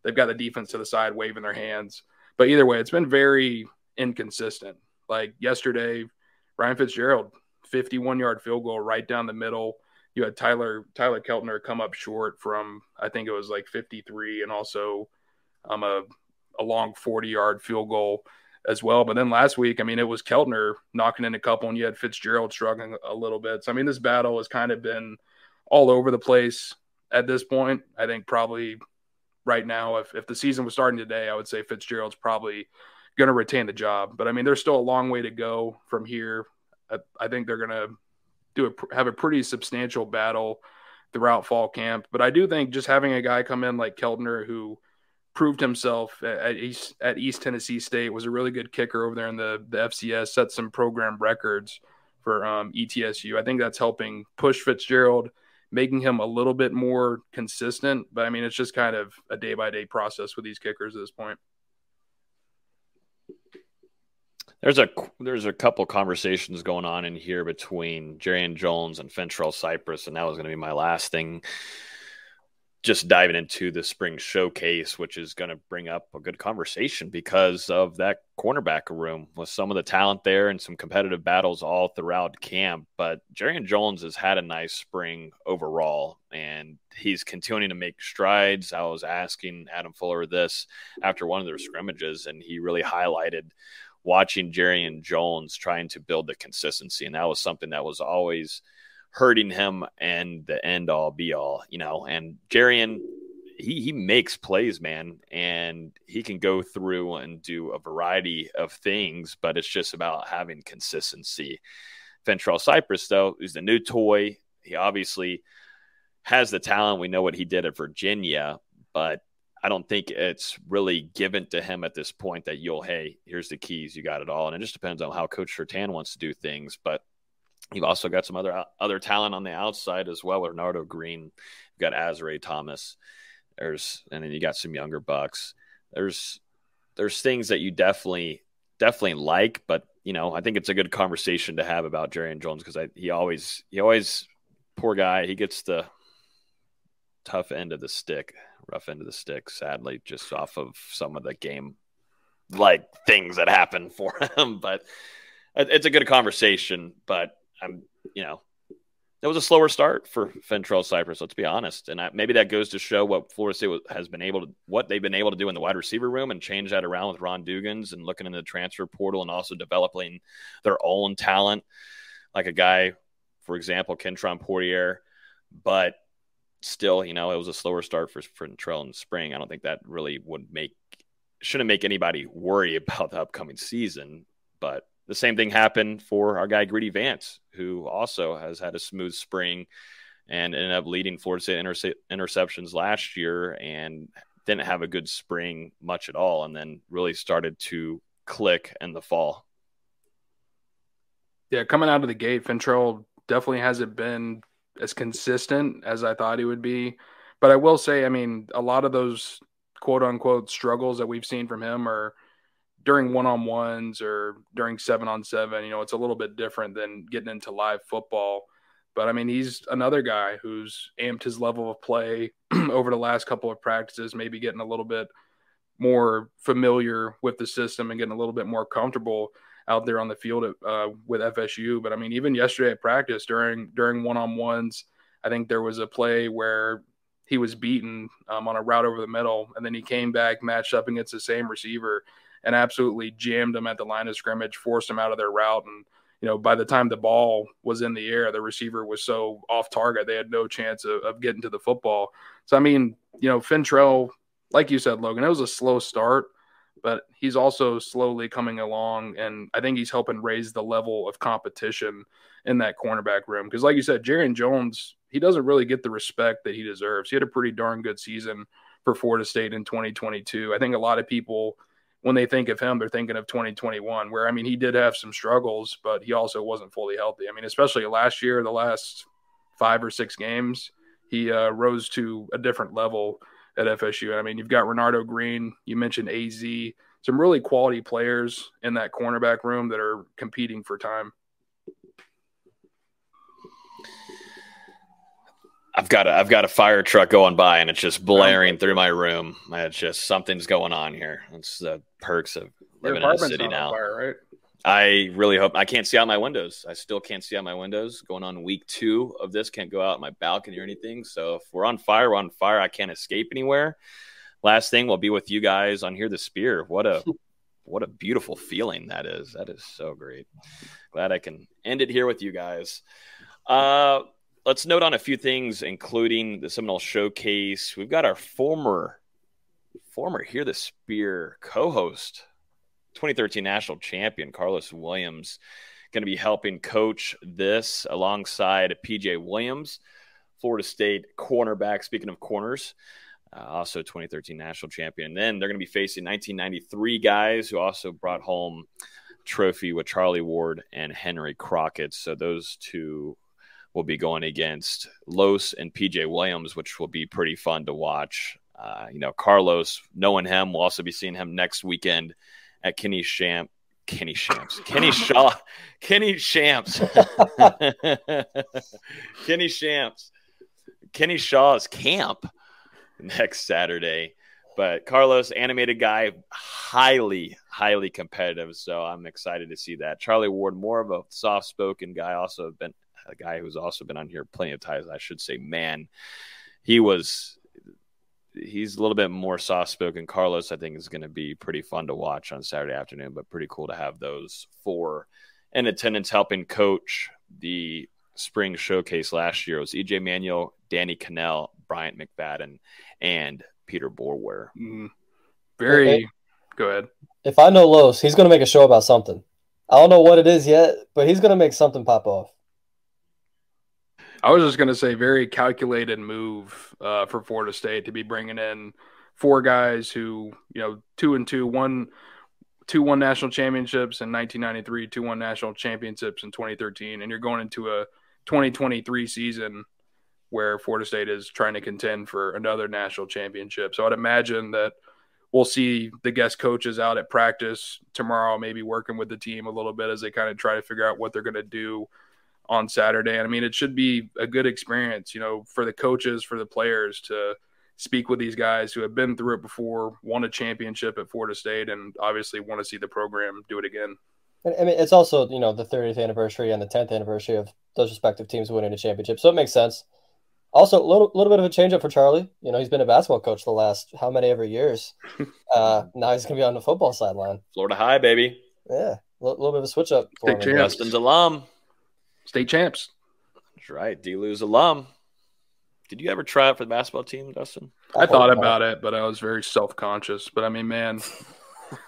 they've got the defense to the side waving their hands. But either way, it's been very inconsistent. Like yesterday, Ryan Fitzgerald, 51-yard field goal right down the middle. You had Tyler Keltner come up short from, I think it was like 53, and also a long 40-yard field goal as well. But then last week, it was Keltner knocking in a couple, and you had Fitzgerald struggling a little bit. So, this battle has kind of been all over the place at this point. I think probably right now, if the season was starting today, I would say Fitzgerald's probably going to retain the job. But, there's still a long way to go from here. I think they're going to have a pretty substantial battle throughout fall camp. But I do think just having a guy come in like Keltner, who proved himself at East Tennessee State, was a really good kicker over there in the FCS, set some program records for ETSU. I think that's helping push Fitzgerald, making him a little bit more consistent. But, it's just kind of a day-by-day process with these kickers at this point. There's a couple conversations going on in here between Jarian Jones and Fentrell Cypress, and that was going to be my last thing. Just diving into the spring showcase, which is going to bring up a good conversation because of that cornerback room with some of the talent there and some competitive battles all throughout camp. But Jarian Jones has had a nice spring overall, and he's continuing to make strides. I was asking Adam Fuller this after one of their scrimmages, and he really highlighted watching Jarian Jones trying to build the consistency. And that was something that was always hurting him and the end all be all, and Jarian, he makes plays, man, and he can go through and do a variety of things, but it's just about having consistency. Fentrell Cypress, though, is the new toy. He obviously has the talent. We know what he did at Virginia, but I don't think it's really given to him at this point that hey, here's the keys, you got it all. And it just depends on how Coach Surtain wants to do things. But you've also got some other talent on the outside as well. Leonardo Green, you've got Azare Thomas. And then you got some younger bucks. There's things that you definitely like, but I think it's a good conversation to have about Jarian Jones because he always, poor guy, he gets the rough end of the stick, sadly, just off of some of the game things that happen for him. But it's a good conversation. But it was a slower start for Fentrell Cypress, let's be honest. And maybe that goes to show what Florida State what they've been able to do in the wide receiver room and change that around with Ron Dugans and looking in the transfer portal and also developing their own talent, like a guy, for example, Kentron Portier. But still, it was a slower start for Fentrell in the spring. I don't think that really shouldn't make anybody worry about the upcoming season. But the same thing happened for our guy Greedy Vance, who also has had a smooth spring and ended up leading Florida State interceptions last year and didn't have a good spring much at all, and then really started to click in the fall. Yeah, coming out of the gate, Fentrell definitely hasn't been as consistent as I thought he would be. But I will say, a lot of those quote-unquote struggles that we've seen from him are during one-on-ones or during 7-on-7. It's a little bit different than getting into live football. But, he's another guy who's amped his level of play over the last couple of practices, maybe getting a little bit more familiar with the system and getting a little bit more comfortable out there on the field with FSU. But, even yesterday at practice during one-on-ones, I think there was a play where he was beaten on a route over the middle, and then he came back, matched up against the same receiver, and absolutely jammed him at the line of scrimmage, forced him out of their route. And, by the time the ball was in the air, the receiver was so off target, they had no chance of getting to the football. So, Fentrell, like you said, Logan, it was a slow start, but he's also slowly coming along, and I think he's helping raise the level of competition in that cornerback room. Because like you said, Jarian Jones, he doesn't really get the respect that he deserves. He had a pretty darn good season for Florida State in 2022. I think a lot of people, when they think of him, they're thinking of 2021, where, I mean, he did have some struggles, but he also wasn't fully healthy. I mean, especially last year, the last 5 or 6 games, he rose to a different level at FSU. I mean, you've got Renardo Green, you mentioned AZ, some really quality players in that cornerback room that are competing for time. I've got a fire truck going by, and it's just blaring through my room. It's just something's going on here. It's the perks of living in the city now. Fire, right? I really hope. I can't see out my windows. I still can't see out my windows. Going on week 2 of this, can't go out my balcony or anything. So if we're on fire, we're on fire. I can't escape anywhere. Last thing, we'll be with you guys on Hear the Spear. What a beautiful feeling that is. That is so great. Glad I can end it here with you guys. Let's note on a few things, including the Seminole Showcase. We've got our former Hear the Spear co-host, 2013 national champion Carlos Williams, going to be helping coach this alongside PJ Williams, Florida State cornerback. Speaking of corners, also 2013 national champion. And then they're going to be facing 1993 guys who also brought home trophy with Charlie Ward and Henry Crockett. So those two will be going against Los and PJ Williams, which will be pretty fun to watch. Carlos, knowing him, we'll also be seeing him next weekend at Kenny Shams. Kenny Shams. Kenny Shaw's camp next Saturday. But Carlos, animated guy, highly, highly competitive. So I'm excited to see that. Charlie Ward, more of a soft-spoken guy, also been a guy who's also been on here plenty of times. I should say, man, he's a little bit more soft-spoken. Carlos, I think, is going to be pretty fun to watch on Saturday afternoon, but pretty cool to have those 4 in attendance helping coach the spring showcase last year. It was E.J. Manuel, Danny Cannell, Bryant McFadden, and Peter Borware. Go ahead. If I know Los, he's going to make a show about something. I don't know what it is yet, but he's going to make something pop off. I was just going to say, very calculated move for Florida State to be bringing in 4 guys who, 2-2, won 2 national championships in 1993, 2 national championships in 2013, and you're going into a 2023 season where Florida State is trying to contend for another national championship. So I'd imagine that we'll see the guest coaches out at practice tomorrow, maybe working with the team a little bit as they kind of try to figure out what they're going to do on Saturday. And I mean, it should be a good experience, for the coaches, for the players to speak with these guys who have been through it before, won a championship at Florida State, and obviously want to see the program do it again. I mean, it's also, the 30th anniversary and the 10th anniversary of those respective teams winning a championship. So it makes sense. Also, a little bit of a change up for Charlie. He's been a basketball coach the last how many ever years. Now he's going to be on the football sideline. Florida High, baby. Yeah, a little bit of a switch up for him. Dustin's alum. State champs. That's right. D-Lou's alum. Did you ever try out for the basketball team, Dustin? I thought about it, but I was very self-conscious. But I mean, man,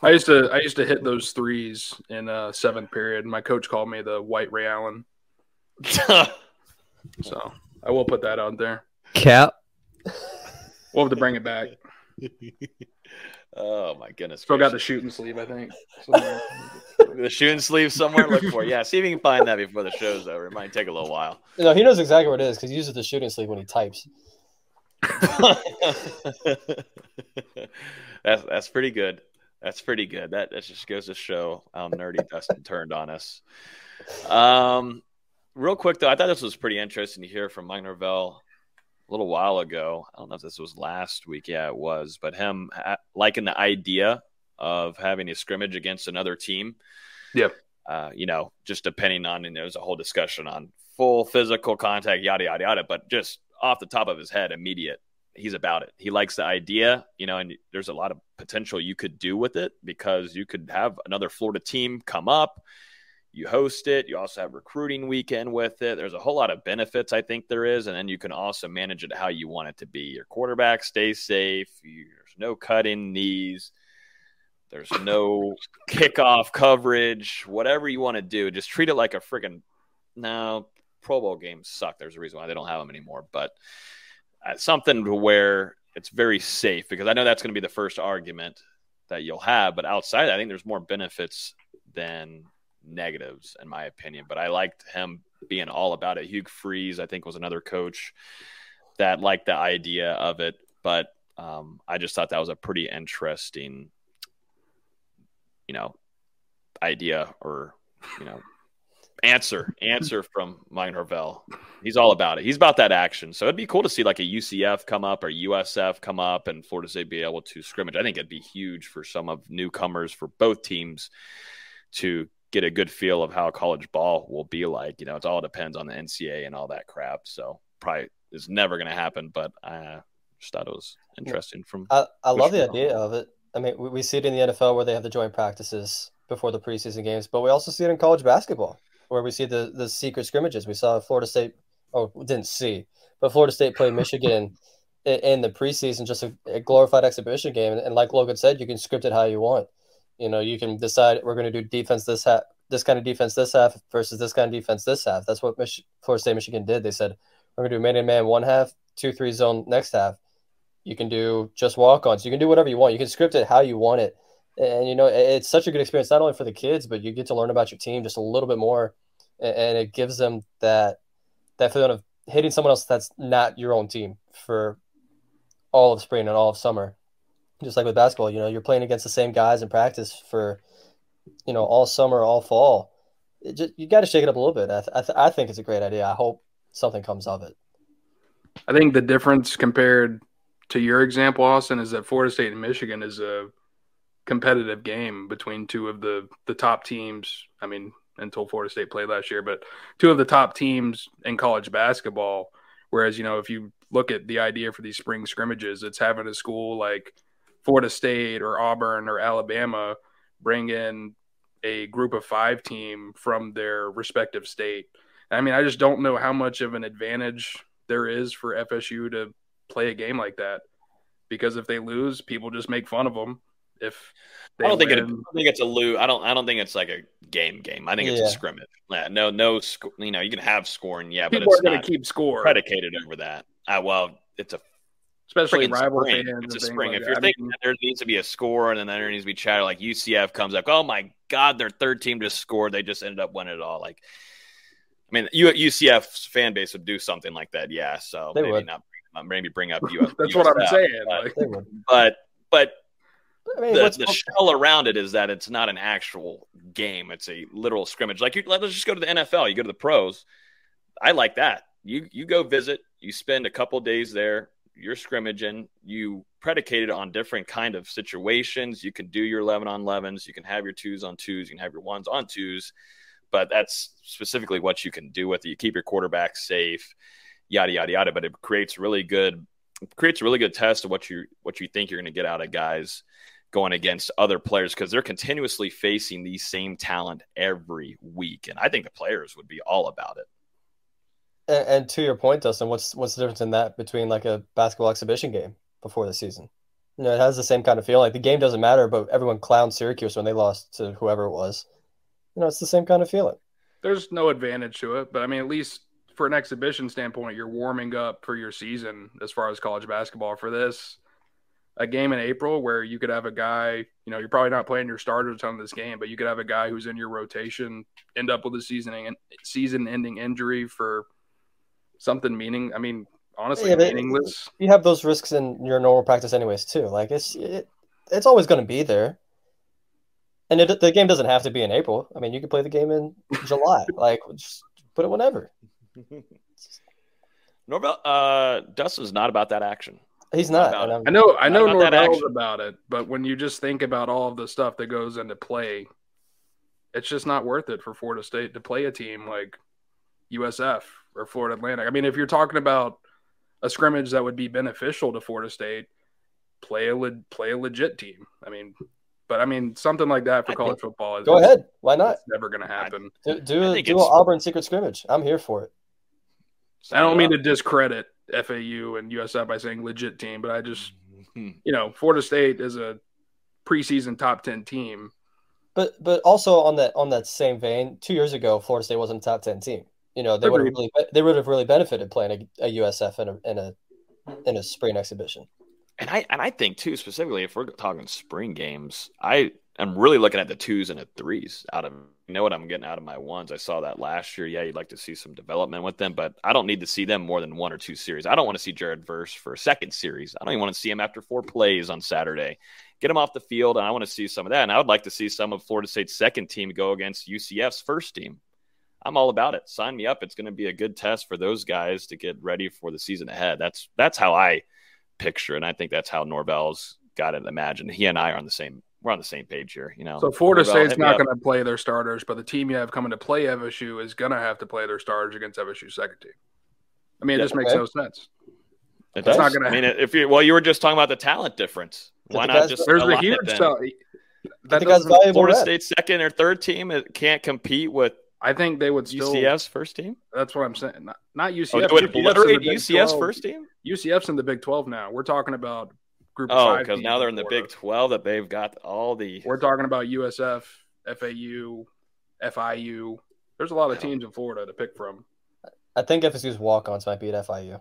I used to hit those threes in 7th period. My coach called me the White Ray Allen. So I will put that out there. Cap. We'll have to bring it back. Oh my goodness! Still got the shooting sleeve, I think. The shooting sleeve somewhere. Look for it. Yeah, see if you can find that before the show's over. It might take a little while. He knows exactly what it is because he uses the shooting sleeve when he types. That's pretty good. That's pretty good. That just goes to show how nerdy Dustin turned on us. Real quick though, I thought this was pretty interesting to hear from Mike Norvell a little while ago. I don't know if this was last week. Yeah, it was. But him liking the idea of having a scrimmage against another team. Yeah. Just depending on, and there was a whole discussion on full physical contact, yada, yada, yada. But just off the top of his head, immediate, he's about it. He likes the idea, and there's a lot of potential you could do with it because you could have another Florida team come up. You host it. You also have recruiting weekend with it. There's a whole lot of benefits, I think there is. And then you can also manage it how you want it to be. Your quarterback stays safe. There's no cutting knees. There's no kickoff coverage. Whatever you want to do, just treat it like a freaking – no, Pro Bowl games suck. There's a reason why they don't have them anymore. But something to where it's very safe, because I know that's going to be the first argument that you'll have. But outside, I think there's more benefits than negatives, in my opinion. But I liked him being all about it. Hugh Freeze, I think, was another coach that liked the idea of it. But I just thought that was a pretty interesting, idea, or, answer from Mike Norvell. He's all about it. He's about that action. So it'd be cool to see like a UCF come up or USF come up and Florida State be able to scrimmage. I think it'd be huge for some of newcomers for both teams to get a good feel of how college ball will be like. It all depends on the NCAA and all that crap. So probably is never going to happen, but I just thought it was interesting. I love the idea of it. I mean, we see it in the NFL where they have the joint practices before the preseason games, but we also see it in college basketball where we see the secret scrimmages. We saw Florida State, didn't see, but Florida State played Michigan in the preseason, just a glorified exhibition game. And like Logan said, you can script it how you want. You can decide we're going to do defense this kind of defense this half versus this kind of defense this half. That's what Florida State Michigan did. They said, we're going to do man-to-man one half, 2-3 zone next half. You can do just walk-ons. You can do whatever you want. You can script it how you want it. And, it's such a good experience, not only for the kids, but you get to learn about your team just a little bit more. And it gives them that feeling of hitting someone else that's not your own team for all of spring and all of summer. Just like with basketball, you're playing against the same guys in practice for, all summer, all fall. You got to shake it up a little bit. I think it's a great idea. I hope something comes of it. I think the difference compared to your example, Austin, is that Florida State and Michigan is a competitive game between two of the top teams. I mean, until Florida State played last year, but two of the top teams in college basketball. Whereas, if you look at the idea for these spring scrimmages, it's having a school like Florida State or Auburn or Alabama bring in a group of 5 team from their respective state. I mean, I just don't know how much of an advantage there is for FSU to play a game like that, because if they lose, people just make fun of them. If they I don't think it's a lose. I don't think it's like a game. I think it's a scrimmage. Yeah, no, you can have scoring, but people it's are going to keep score predicated over that. It's a especially rival spring. fans. It's a spring. If you're thinking that there needs to be a score and then there needs to be chatter, like UCF comes up, oh my God, their third team just scored. They just ended up winning it all. Like, I mean, UCF's fan base would do something like that. Yeah. So they maybe would. maybe bring up USF. That's what I'm saying. But I mean, the shell around it is that it's not an actual game. It's a literal scrimmage. Like, let's just go to the NFL. You go to the pros. I like that. You go visit. You spend a couple of days there. You're scrimmaging. You predicated on different kind of situations. You can do your 11-on-11s. You can have your 2s-on-2s. You can have your 1s-on-2s. But that's specifically what you can do with it. You keep your quarterback safe, yada, yada, yada. But it creates a really good test of what you think you're going to get out of guys going against other players, because they're continuously facing the same talent every week. And I think the players would be all about it. And to your point, Dustin, what's the difference in that between like a basketball exhibition game before the season? It has the same kind of feeling. Like the game doesn't matter, but everyone clowned Syracuse when they lost to whoever it was. It's the same kind of feeling. There's no advantage to it, but I mean, at least for an exhibition standpoint, you're warming up for your season as far as college basketball. For this, a game in April where you could have a guy, you're probably not playing your starters on this game, but you could have a guy who's in your rotation end up with a season-ending injury for something honestly meaningless. You have those risks in your normal practice anyways too. Like it's always going to be there. And the game doesn't have to be in April. I mean, you could play the game in July. Like, just put it whenever. Norvell, Dustin's not about that action. He's not. I know Norvell's about it, but when you just think about all of the stuff that goes into play, it's just not worth it for Florida State to play a team like USF or Florida Atlantic. I mean, if you're talking about a scrimmage that would be beneficial to Florida State, play a legit team. But something like that for college football is go ahead. Why not? It's never going to happen. Do an Auburn secret scrimmage. I'm here for it. I don't mean to discredit FAU and USF by saying legit team, but I just, Florida State is a preseason top 10 team. But also on that same vein, 2 years ago, Florida State wasn't a top 10 team. They would have really benefited playing a USF in a spring exhibition. I think too, specifically if we're talking spring games, I am really looking at the 2s and the 3s out of, you know what I'm getting out of my 1s. I saw that last year. Yeah, you'd like to see some development with them, but I don't need to see them more than 1 or 2 series. I don't want to see Jared Verse for a second series. I don't even want to see him after 4 plays on Saturday. Get him off the field, and I want to see some of that. And I would like to see some of Florida State's second team go against UCF's first team. I'm all about it. Sign me up. It's going to be a good test for those guys to get ready for the season ahead. That's how I picture, and I think that's how Norvell's got it imagined. He and I are on the same. We're on the same page here, you know. So Florida State's not going to play their starters, but the team you have coming to play FSU is going to have to play their starters against FSU's second team. I mean, it just makes no sense. It does. Not gonna. I mean, if you were just talking about the talent difference, why not just? There's a huge Florida State's second or third team can't compete with. I think they would still UCF's first team. That's what I'm saying. Not UCF. UCF's first team. UCF's in the Big 12 now. We're talking about Group of 5. Because now they're in the Big 12. That they've got all the. We're talking about USF, FAU, FIU. There's a lot of teams in Florida to pick from. I think FSU's walk-ons might beat FIU.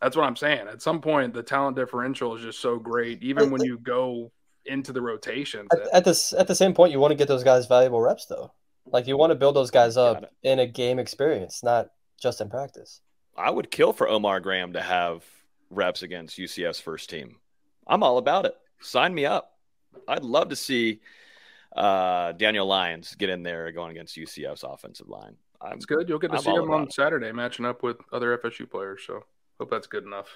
That's what I'm saying. At some point, the talent differential is just so great, even when you go into the rotations. At the same point, you want to get those guys valuable reps, though. Like, you want to build those guys up in a game experience, not just in practice. I would kill for Omar Graham to have reps against UCF's first team. I'm all about it. Sign me up. I'd love to see Daniel Lyons get in there going against UCF's offensive line. It's good. You'll get to see him on Saturday matching up with other FSU players, so hope that's good enough.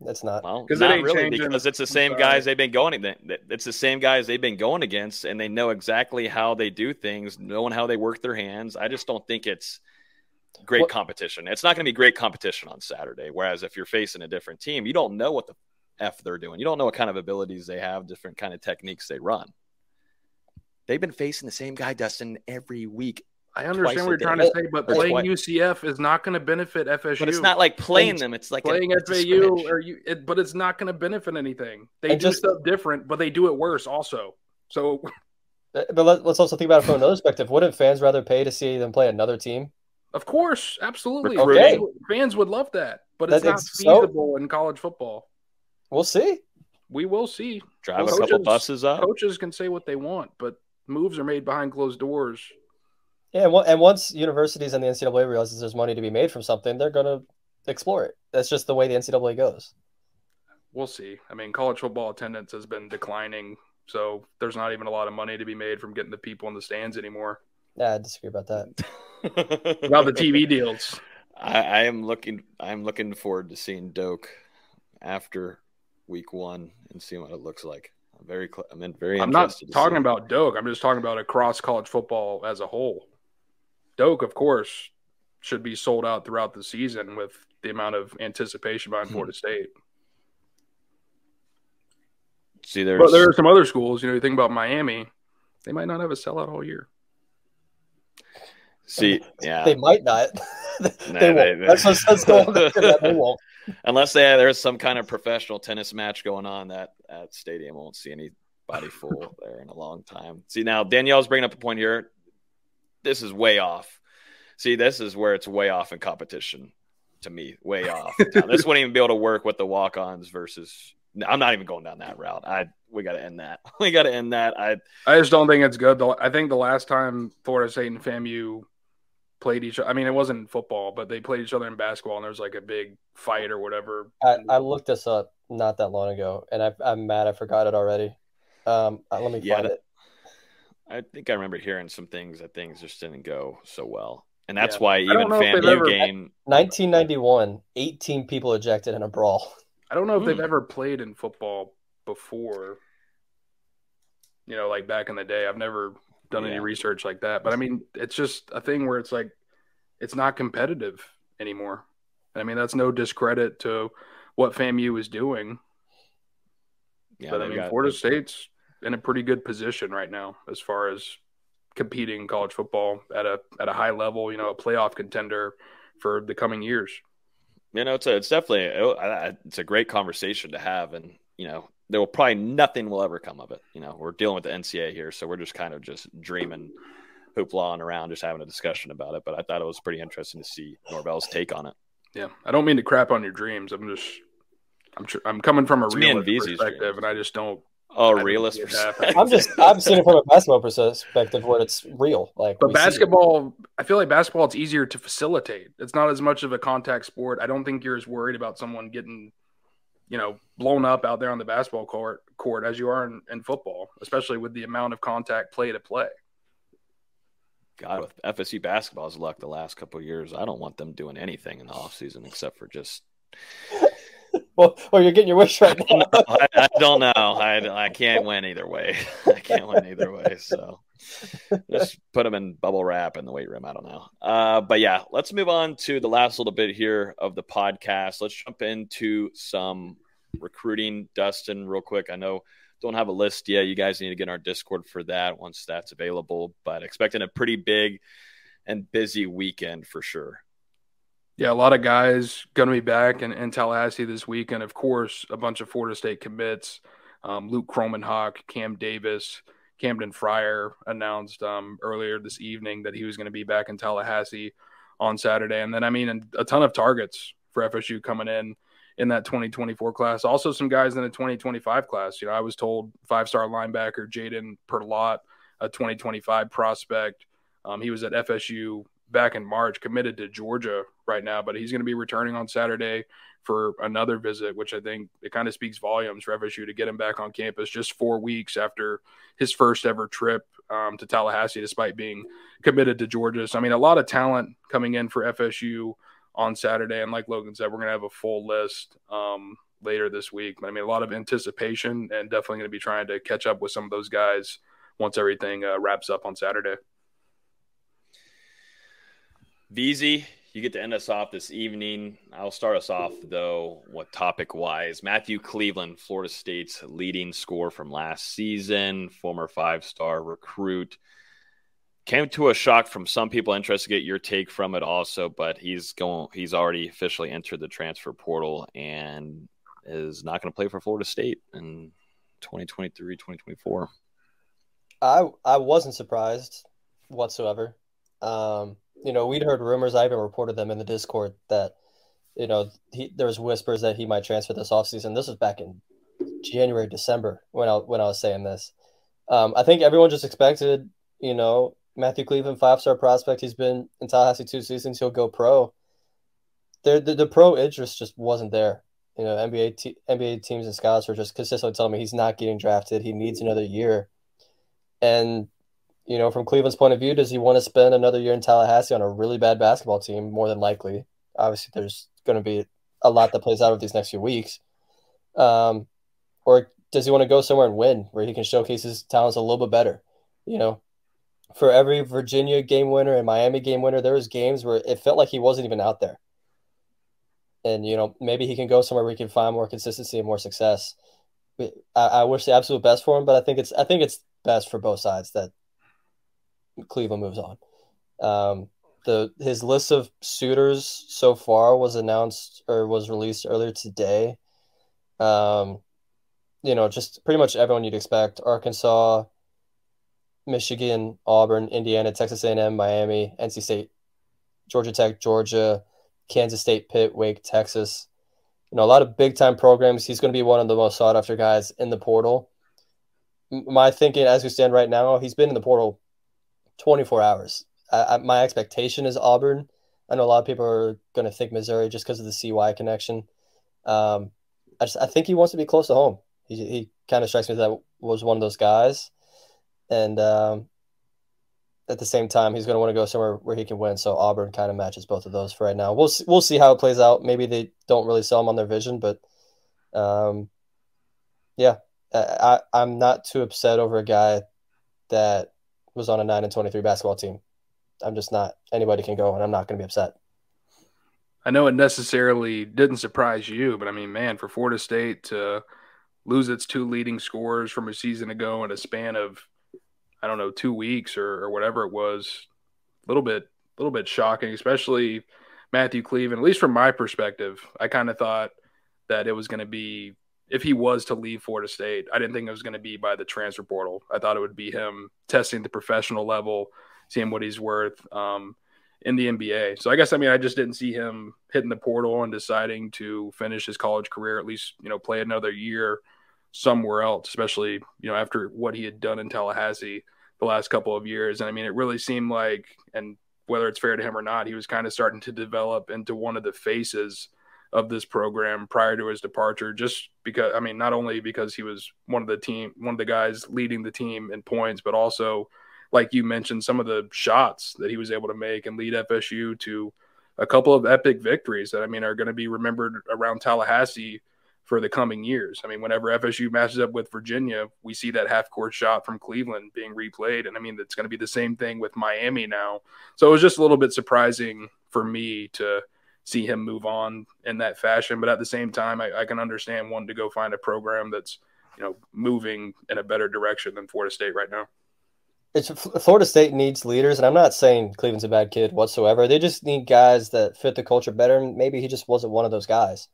That's not. Well, not really, because it's the same guys they've been going. It's the same guys they've been going against, and they know exactly how they do things, knowing how they work their hands. I just don't think it's great competition. It's not going to be great competition on Saturday. Whereas if you're facing a different team, you don't know what the F they're doing. You don't know what kind of abilities they have, different kind of techniques they run. They've been facing the same guy, Dustin, every week. I understand what you're trying to say, but playing UCF is not going to benefit FSU. But it's not like playing them. It's like playing FAU, but it's not going to benefit anything. They do stuff different, but they do it worse also. So, but let's also think about it from another perspective. Wouldn't fans rather pay to see them play another team? Of course, absolutely. Okay. Fans would love that, but it's not feasible in college football. We'll see. We will see. Drive a couple buses up. Coaches can say what they want, but moves are made behind closed doors. Yeah, and once universities and the NCAA realizes there's money to be made from something, they're going to explore it. That's just the way the NCAA goes. We'll see. I mean, college football attendance has been declining, so there's not even a lot of money to be made from getting the people in the stands anymore. Yeah, I disagree about that. About the TV deals. I'm looking forward to seeing Doak after week 1 and seeing what it looks like. I'm not talking about Doak. I'm just talking about across college football as a whole. Doak, of course, should be sold out throughout the season with the amount of anticipation behind Florida State. But there are some other schools, you think about Miami, they might not have a sellout all year. See, yeah. They might not. They won't. Let's go on that. They won't. Unless there's some kind of professional tennis match going on, that stadium won't see anybody full there in a long time. See, now Danielle's bringing up a point here. This is way off. See, this is where it's way off in competition to me. Way off. Now, this wouldn't even be able to work with the walk-ons versus – I'm not even going down that route. We got to end that. We got to end that. I just don't think it's good. I think the last time Florida State and FAMU played each other – I mean, it wasn't football, but they played each other in basketball, and there was like a big fight or whatever. I looked this up not that long ago, and I'm mad I forgot it already. Let me find it. I think I remember hearing some things that things just didn't go so well. And that's why even FAMU game – 1991, 18 people ejected in a brawl. I don't know if they've ever played in football before, like back in the day. I've never done any research like that. But, I mean, it's just a thing where it's like it's not competitive anymore. I mean, that's no discredit to what FAMU is doing. Yeah, but, I mean, Florida State's in a pretty good position right now as far as competing in college football at a high level, a playoff contender for the coming years. It's definitely it's a great conversation to have, and there will probably nothing will ever come of it. We're dealing with the NCAA here, so we're just kind of just dreaming, hoopla around, just having a discussion about it. But I thought it was pretty interesting to see Norvell's take on it. Yeah, I don't mean to crap on your dreams. I'm just I'm coming from a It's me and realist VZ's perspective, dreams. and I just don't. Oh, I don't realist see it perspective. happen. I'm seeing it from a basketball perspective where it's real. Like, But we see it. basketball, I feel like basketball, it's easier to facilitate. It's not as much of a contact sport. I don't think you're as worried about someone getting, blown up out there on the basketball court as you are in football, especially with the amount of contact play to play. God, with FSU basketball's luck the last couple of years, I don't want them doing anything in the offseason except for just well, you're getting your wish right now. I don't know. I can't win either way. I can't win either way. So just put them in bubble wrap in the weight room. I don't know. But yeah, let's move on to the last little bit here of the podcast. Let's jump into some recruiting. Dustin, real quick. I know don't have a list yet. You guys need to get in our Discord for that once that's available. But expecting a pretty big and busy weekend for sure. Yeah, a lot of guys going to be back in Tallahassee this week. And, of course, a bunch of Florida State commits. Luke Kromenhoek, Cam Davis, Camden Fryer announced earlier this evening that he was going to be back in Tallahassee on Saturday. And then, a ton of targets for FSU coming in that 2024 class. Also some guys in the 2025 class. I was told 5-star linebacker Jaden Perlott, a 2025 prospect. He was at FSU back in March, committed to Georgia right now, but he's going to be returning on Saturday for another visit, which I think it kind of speaks volumes for FSU to get him back on campus just 4 weeks after his first ever trip to Tallahassee, despite being committed to Georgia. So, a lot of talent coming in for FSU on Saturday. And like Logan said, we're going to have a full list later this week. But, a lot of anticipation and definitely going to be trying to catch up with some of those guys once everything wraps up on Saturday. VZ, you get to end us off this evening. I'll start us off, though, what topic-wise. Matthew Cleveland, Florida State's leading scorer from last season, former 5-star recruit. Came to a shock from some people. Interested to get your take from it also, but he's already officially entered the transfer portal and is not going to play for Florida State in 2023, 2024. I wasn't surprised whatsoever. We'd heard rumors. I even reported them in the Discord that, there was whispers that he might transfer this offseason. This was back in January, December when I was saying this. I think everyone just expected, Matthew Cleveland, 5-star prospect. He's been in Tallahassee 2 seasons. He'll go pro. The pro interest just wasn't there. NBA teams and scouts were just consistently telling me he's not getting drafted. He needs another year. And from Cleveland's point of view, does he want to spend another year in Tallahassee on a really bad basketball team? More than likely. Obviously, there's going to be a lot that plays out over these next few weeks. Or does he want to go somewhere and win, where he can showcase his talents a little bit better? For every Virginia game winner and Miami game winner, there was games where it felt like he wasn't even out there. And, maybe he can go somewhere where he can find more consistency and more success. I wish the absolute best for him, but I think it's best for both sides that Cleveland moves on. His list of suitors so far was announced or was released earlier today. Just pretty much everyone you'd expect: Arkansas, Michigan, Auburn, Indiana, Texas A&M, Miami, NC State, Georgia Tech, Georgia, Kansas State, Pitt, Wake, Texas. A lot of big-time programs. He's going to be one of the most sought-after guys in the portal. My thinking, as we stand right now, he's been in the portal 24 hours. My expectation is Auburn. I know a lot of people are going to think Missouri just because of the CY connection. I think he wants to be close to home. He kind of strikes me that was one of those guys. And at the same time, he's going to want to go somewhere where he can win. So Auburn kind of matches both of those for right now. We'll see how it plays out. Maybe they don't really sell him on their vision, but I'm not too upset over a guy that was on a 9-23 basketball team. I'm just not. Anybody can go, and I'm not going to be upset. I know it necessarily didn't surprise you, but man, for Florida State to lose its 2 leading scorers from a season ago in a span of, 2 weeks or whatever it was, a little bit shocking, especially Matthew Cleveland. At least from my perspective, I kind of thought that it was going to be, if he was to leave Florida State, I didn't think it was going to be by the transfer portal. I thought it would be him testing the professional level, seeing what he's worth in the NBA. So I guess, I just didn't see him hitting the portal and deciding to finish his college career, at least, play another year somewhere else, especially, after what he had done in Tallahassee the last couple of years. And it really seemed like, and whether it's fair to him or not, he was kind of starting to develop into one of the faces of this program prior to his departure, just because, not only because he was one of the guys leading the team in points, but also, like you mentioned, some of the shots that he was able to make and lead FSU to a couple of epic victories that, are going to be remembered around Tallahassee for the coming years. Whenever FSU matches up with Virginia, we see that half-court shot from Cleveland being replayed. And, it's going to be the same thing with Miami now. So it was just a little bit surprising for me to see him move on in that fashion. But at the same time, I can understand wanting to go find a program that's, moving in a better direction than Florida State right now. Florida State needs leaders, and I'm not saying Cleveland's a bad kid whatsoever. They just need guys that fit the culture better, and maybe he just wasn't one of those guys.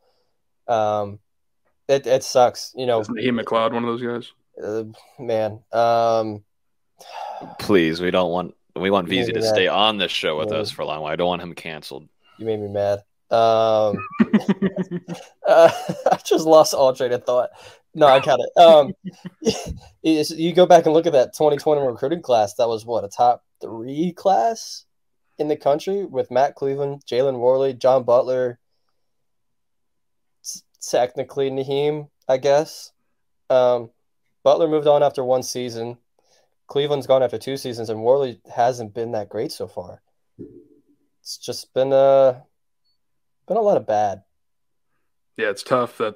It sucks, Isn't he McLeod one of those guys? Man. Please, we want VZ to stay on this show with us for a long while. I don't want him canceled. You made me mad. I just lost all train of thought. No, I got it. You go back and look at that 2020 recruiting class. That was a top 3 class in the country with Matt Cleveland, Jalen Worley, John Butler, technically Naheem, I guess. Butler moved on after 1 season. Cleveland's gone after 2 seasons, and Worley hasn't been that great so far. It's just been a lot of bad. Yeah, it's tough that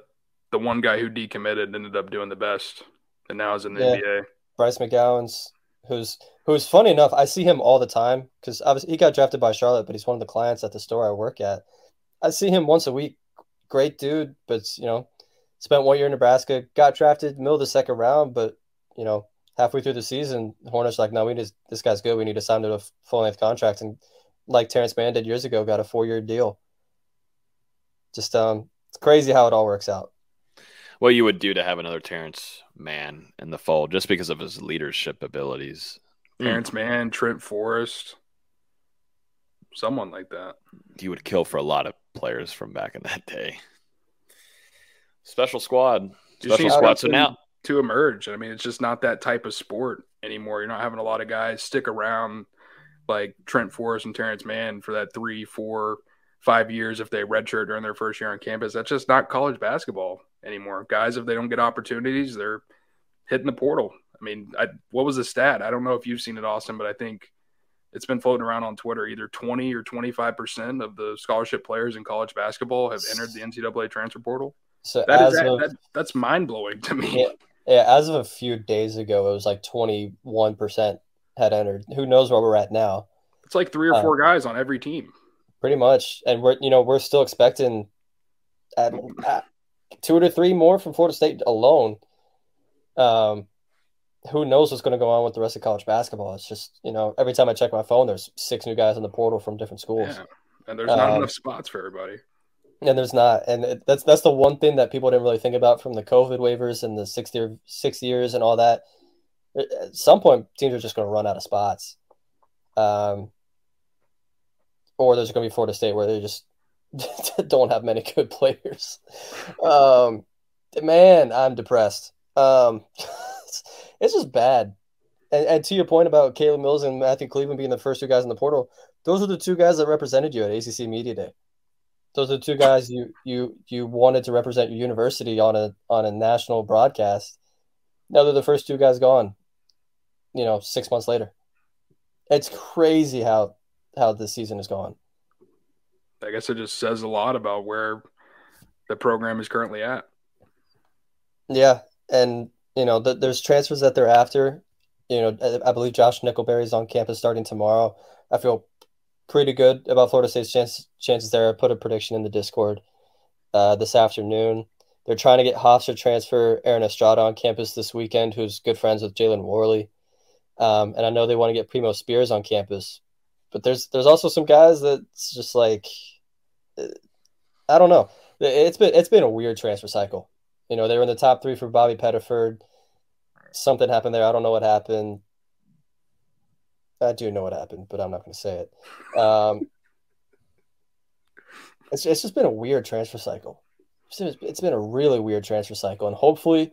the one guy who decommitted ended up doing the best, and now is in the NBA. Bryce McGowan's, who's funny enough, I see him all the time because obviously he got drafted by Charlotte, but he's one of the clients at the store I work at. I see him once a week. Great dude, but spent 1 year in Nebraska, got drafted middle of the 2nd round, but halfway through the season, Hornets like, no, this guy's good. We need to sign him to a full-length contract, and like Terrence Mann did years ago, got a 4-year deal. Just it's crazy how it all works out. What you would do to have another Terrence Mann in the fold just because of his leadership abilities. Terrence Mann, Trent Forrest, someone like that. He would kill for a lot of players from back in that day. Special squad. Special squad. So now to emerge. It's just not that type of sport anymore. You're not having a lot of guys stick around like Trent Forrest and Terrence Mann for that 3, 4, 5 years if they redshirt during their first year on campus. That's just not college basketball anymore. Guys, if they don't get opportunities, they're hitting the portal. What was the stat? I don't know if you've seen it, Austin, but I think it's been floating around on Twitter. Either 20 or 25% of the scholarship players in college basketball have entered the NCAA transfer portal. So that's mind-blowing to me. Yeah, as of a few days ago, it was like 21% had entered. Who knows where we're at now? It's like 3 or 4 guys on every team. Pretty much. And we're still expecting at 2 to 3 more from Florida State alone. Who knows what's going to go on with the rest of college basketball? It's just, every time I check my phone, there's 6 new guys in the portal from different schools. Yeah. And there's not enough spots for everybody. And there's not. And that's the one thing that people didn't really think about from the COVID waivers and the 6 years and all that. At some point, teams are just going to run out of spots. Or there's going to be Florida State where they just don't have many good players. Man, I'm depressed. It's just bad. And to your point about Caleb Mills and Matthew Cleveland being the first 2 guys in the portal, those are the 2 guys that represented you at ACC Media Day. Those are the 2 guys you wanted to represent your university on a national broadcast. Now they're the first 2 guys gone, 6 months later. It's crazy how this season has gone. I guess it just says a lot about where the program is currently at. Yeah, and there's transfers that they're after. I believe Josh Nickelberry's on campus starting tomorrow. I feel pretty good about Florida State's chances there. I put a prediction in the Discord this afternoon. They're trying to get Hofstra transfer Aaron Estrada on campus this weekend, who's good friends with Jalen Worley. And I know they want to get Primo Spears on campus. But there's also some guys that's just like, I don't know. It's been a weird transfer cycle. They were in the top 3 for Bobby Pettiford. Something happened there. I don't know what happened. I do know what happened, but I'm not going to say it. It's just been a weird transfer cycle. It's been a really weird transfer cycle, and hopefully,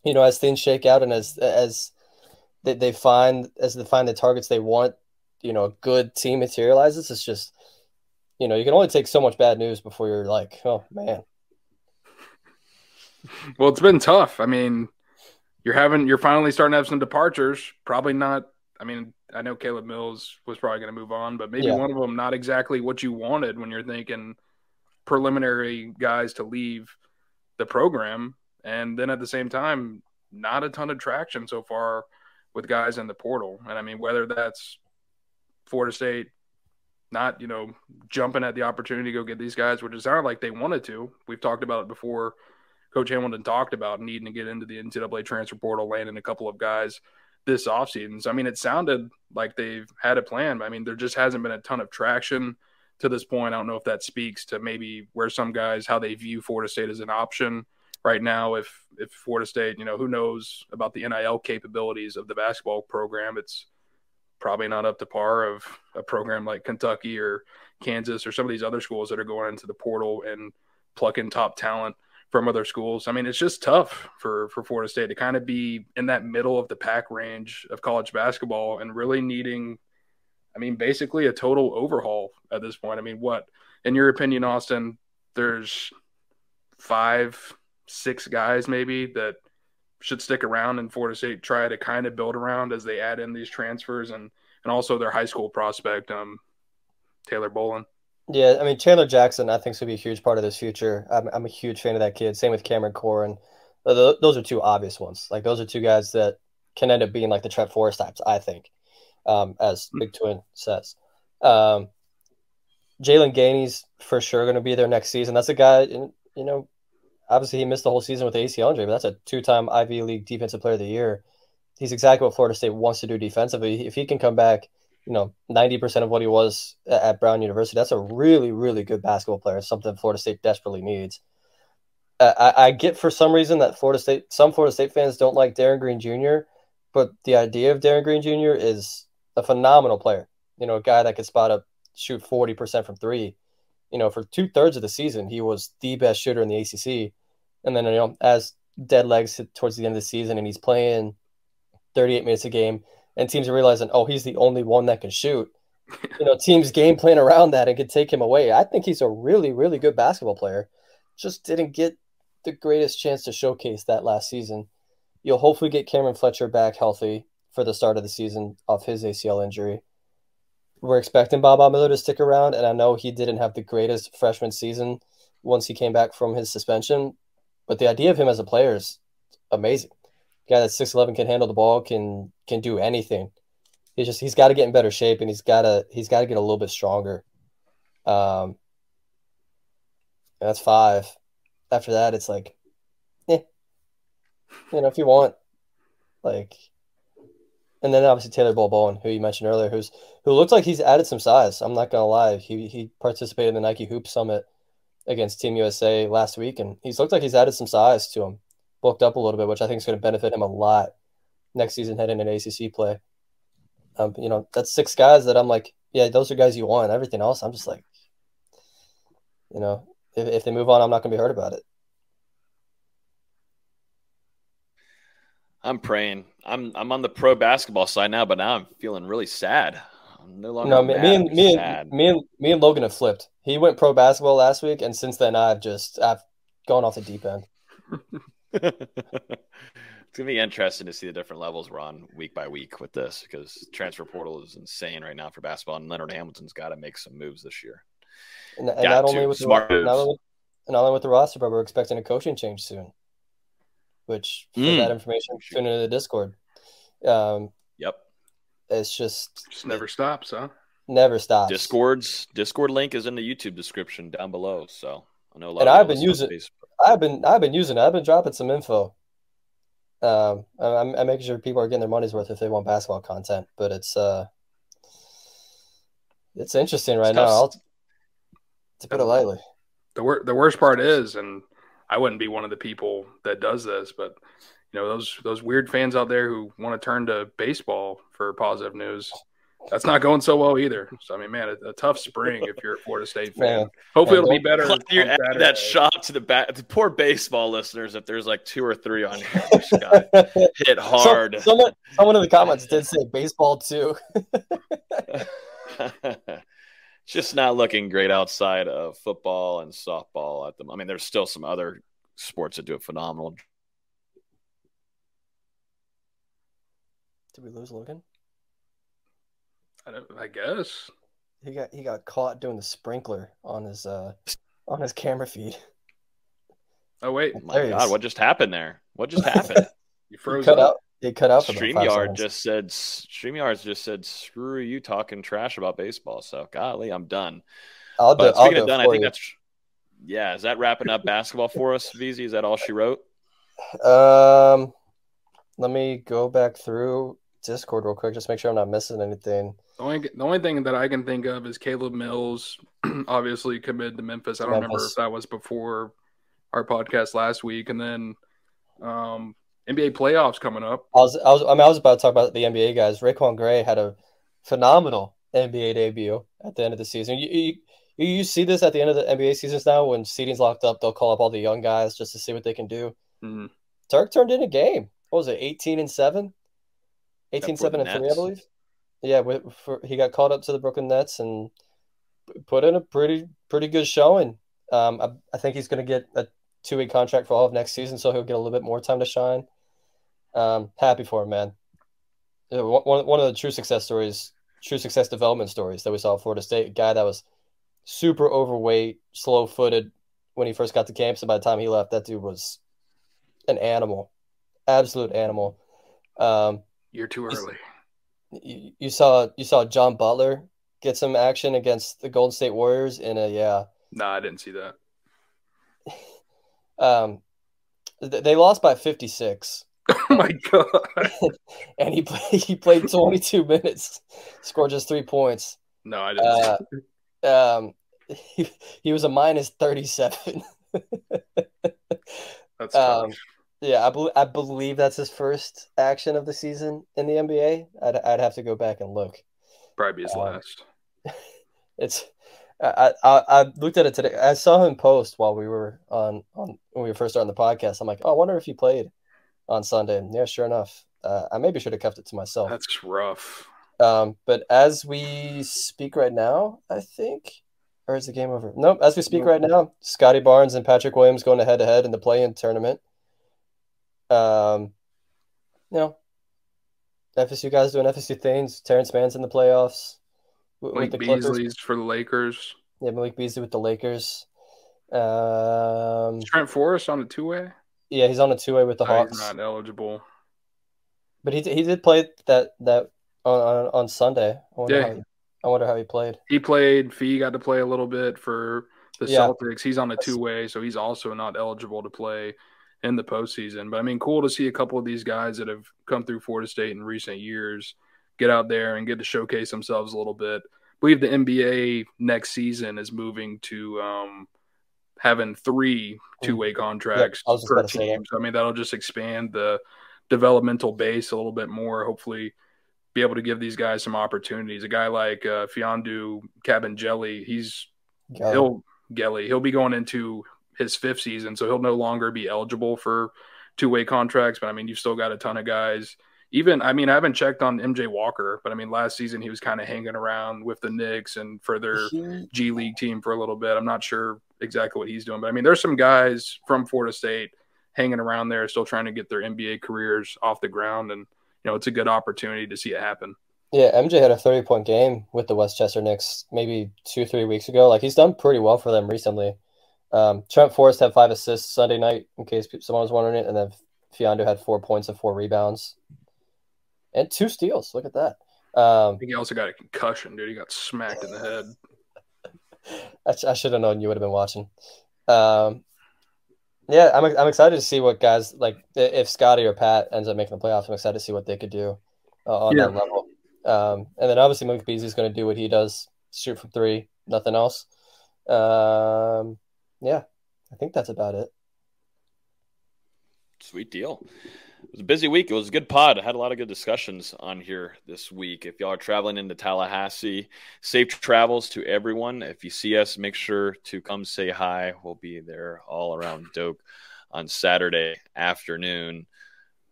as things shake out and as they find the targets they want, a good team materializes. It's just, you can only take so much bad news before you're like, oh man. Well, it's been tough. I mean, you're finally starting to have some departures. Probably not. I mean, I know Caleb Mills was probably going to move on, but maybe one of them not exactly what you wanted when you're thinking preliminary guys to leave the program. And then at the same time, not a ton of traction so far with guys in the portal. And I mean, whether that's Florida State not, jumping at the opportunity to go get these guys, which it sounded like they wanted to. We've talked about it before. Coach Hamilton talked about needing to get into the NCAA transfer portal, landing a couple of guys this offseason. So, I mean, it sounded like they've had a plan. But, I mean, there just hasn't been a ton of traction to this point. I don't know if that speaks to maybe where some guys, how they view Florida State as an option right now. If Florida State, who knows about the NIL capabilities of the basketball program. It's probably not up to par of a program like Kentucky or Kansas or some of these other schools that are going into the portal and plucking top talent from other schools. I mean, it's just tough for Florida State to kind of be in that middle of the pack range of college basketball and really needing, I mean, basically a total overhaul at this point. I mean, what, in your opinion, Austin, there's 5, 6 guys maybe that should stick around and Florida State try to kind of build around as they add in these transfers and also their high school prospect, Taylor Bolin. Yeah, I mean, Darrell Jackson, I think, is going to be a huge part of this future. I'm a huge fan of that kid. Same with Cameron Corrin. Those are 2 obvious ones. Like, those are 2 guys that can end up being like the Trent Forrest types, I think, as Big Twin says. Jalen Gainey's for sure going to be there next season. That's a guy, obviously he missed the whole season with ACL injury, but that's a 2-time Ivy League Defensive Player of the Year. He's exactly what Florida State wants to do defensively. If he can come back, 90% of what he was at Brown University, that's a really, really good basketball player. It's something Florida State desperately needs. I get for some reason that some Florida State fans don't like Darren Green Jr., but the idea of Darren Green Jr. is a phenomenal player. A guy that could shoot 40% from 3. For 2/3 of the season, he was the best shooter in the ACC. And then, as dead legs towards the end of the season and he's playing 38 minutes a game and teams are realizing, oh, he's the only one that can shoot, teams game plan around that and can take him away. I think he's a really, really good basketball player. Just didn't get the greatest chance to showcase that last season. You'll hopefully get Cameron Fletcher back healthy for the start of the season off his ACL injury. We're expecting Baba Miller to stick around, and I know he didn't have the greatest freshman season once he came back from his suspension, but the idea of him as a player is amazing. A guy that's 6'11", can handle the ball, can do anything. He's got to get in better shape, and he's got to get a little bit stronger. And that's 5. After that, it's like, if you want, like. And then obviously Taylor Bolin, who you mentioned earlier, who looks like he's added some size. I'm not gonna lie. He participated in the Nike Hoop Summit against Team USA last week, and he's looked like he's added some size to him, bulked up a little bit, which I think is going to benefit him a lot next season heading into ACC play. That's 6 guys that I'm like, yeah, those are guys you want. Everything else, I'm just like, if they move on, I'm not gonna be hurt about it. I'm praying. I'm on the pro basketball side now, but now I'm feeling really sad. I'm no longer mad. Me and Logan have flipped. He went pro basketball last week, and since then I've gone off the deep end. It's gonna be interesting to see the different levels we're on week by week with this, because transfer portal is insane right now for basketball, and Leonard Hamilton's got to make some moves this year. And not only with the roster, but we're expecting a coaching change soon. Which, for that information, tune into the Discord. Yep. It's just never stops, huh? Never stops. Discord link is in the YouTube description down below. So I know a lot. And I've been using it. I've been dropping some info. I'm making sure people are getting their money's worth if they want basketball content. But it's interesting right now. To put it lightly. The worst part is, and I wouldn't be one of the people that does this, but those weird fans out there who want to turn to baseball for positive news. That's not going so well either. So I mean, man, a tough spring if you're a Florida State fan. Man. Hopefully, it'll be better. You're adding that shot to the back. The poor baseball listeners, if there's like 2 or 3 on here, just got hit hard. Someone in the comments did say baseball too. Just not looking great outside of football and softball at the moment. I mean, there's still some other sports that do it phenomenal. Did we lose Logan? I guess he got caught doing the sprinkler on his camera feed. Oh wait, my God, what just happened there? What just happened? You froze up. It cut out. StreamYard just said, "Screw you, talking trash about baseball." So, golly, I'm done. Speaking of done, I think that's Is that wrapping up basketball for us, VZ? Is that all she wrote? Let me go back through Discord real quick, just make sure I'm not missing anything. The only thing that I can think of is Caleb Mills, obviously committed to Memphis. I don't remember if that was before our podcast last week, and then NBA playoffs coming up. I was about to talk about the NBA guys. Raekwon Gray had a phenomenal NBA debut at the end of the season. You see this at the end of the NBA seasons now when seeding's locked up, they'll call up all the young guys just to see what they can do. Mm-hmm. Turk turned in a game. What was it, 18-7? 18-7 and 3, I believe. Yeah, he got called up to the Brooklyn Nets and put in a pretty good showing. I think he's going to get a 2-week contract for all of next season, so he'll get a little bit more time to shine. Happy for him, man. One of the true success development stories that we saw at Florida State, a guy that was super overweight, slow-footed when he first got to campus, and by the time he left, that dude was an animal, absolute animal. You're too early. You saw John Butler get some action against the Golden State Warriors in a No, I didn't see that. They lost by 56. Oh my God! And he played 22 minutes, scored just 3 points. No, I didn't. He was a minus 37. That's tough. Yeah, I believe that's his first action of the season in the NBA. I'd have to go back and look. Probably his last. I looked at it today. I saw him post while we were on when we were first starting the podcast. I'm like, oh, I wonder if he played on Sunday. And yeah, sure enough. I maybe should have kept it to myself. That's rough. But as we speak right now, I think, or is the game over? Nope. As we speak right now, Scotty Barnes and Patrick Williams going head-to-head in the play-in tournament. FSU guys doing FSU things. Terrence Mann's in the playoffs. Malik Beasley's for the Lakers. Yeah, Malik Beasley with the Lakers. Trent Forrest on a 2-way? Yeah, he's on a 2-way with the Hawks. He's not eligible. But he did play that on Sunday. I wonder how he played. He played. Fee got to play a little bit for the Celtics. He's on a 2-way, so he's also not eligible to play in the postseason. But I mean, cool to see a couple of these guys that have come through Florida State in recent years get out there and get to showcase themselves a little bit. I believe the NBA next season is moving to having 3 2-way contracts per team. So I mean, that'll just expand the developmental base a little bit more. Hopefully, be able to give these guys some opportunities. A guy like Fiondu Kabengele, he'll be going into his 5th season, so he'll no longer be eligible for 2-way contracts. But I mean, you've still got a ton of guys. I haven't checked on MJ Walker, but I mean, last season he was kind of hanging around with the Knicks and for their G League team for a little bit. I'm not sure exactly what he's doing, but I mean, there's some guys from Florida State hanging around there, still trying to get their NBA careers off the ground, and it's a good opportunity to see it happen. Yeah, MJ had a 30-point game with the Westchester Knicks maybe 2-3 weeks ago. Like, he's done pretty well for them recently. Trent Forrest had 5 assists Sunday night, in case someone was wondering it, and then Fiondu had 4 points and 4 rebounds. And 2 steals. Look at that. I think he also got a concussion, dude. He got smacked in the head. I should have known you would have been watching. Yeah, I'm excited to see what guys, like, if Scotty or Pat ends up making the playoffs, I'm excited to see what they could do on that level. And then obviously Malik Beasley's going to do what he does, shoot from 3, nothing else. Yeah, I think that's about it. Sweet deal. was a busy week. It was a good pod. I had a lot of good discussions on here this week. If y'all are traveling into Tallahassee, safe travels to everyone. If you see us, make sure to come say hi. We'll be there all around Doak on Saturday afternoon,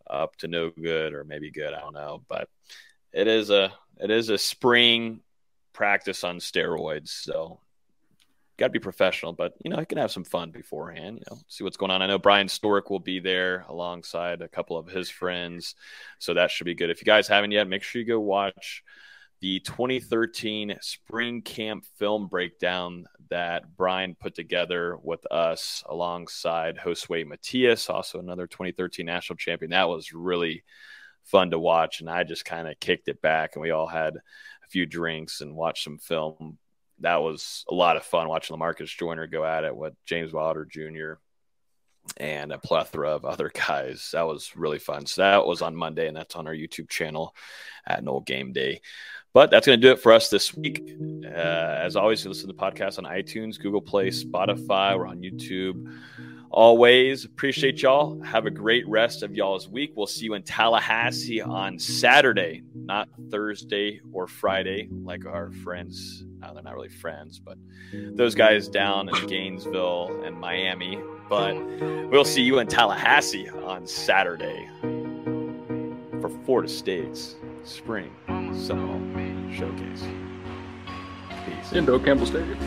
up to no good or maybe good. I don't know, but it is a spring practice on steroids. So got to be professional, but you can have some fun beforehand, see what's going on. I know Brian Stork will be there alongside a couple of his friends, so that should be good. If you guys haven't yet, make sure you go watch the 2013 spring camp film breakdown that Brian put together with us alongside Josue Matias, also another 2013 national champion. That was really fun to watch, and I just kind of kicked it back, and we all had a few drinks and watched some film. That was a lot of fun watching LaMarcus Joyner go at it with James Wilder Jr. and a plethora of other guys. That was really fun. So that was on Monday, and that's on our YouTube channel at Noel Game Day. But that's going to do it for us this week. As always, you listen to the podcast on iTunes, Google Play, Spotify. We're on YouTube. Always appreciate y'all. Have a great rest of y'all's week. We'll see you in Tallahassee on Saturday, not Thursday or Friday like our friends. No, they're not really friends, but those guys down in Gainesville and Miami. But we'll see you in Tallahassee on Saturday for Florida State's Spring Seminole Showcase. Peace. In Doak Campbell Stadium.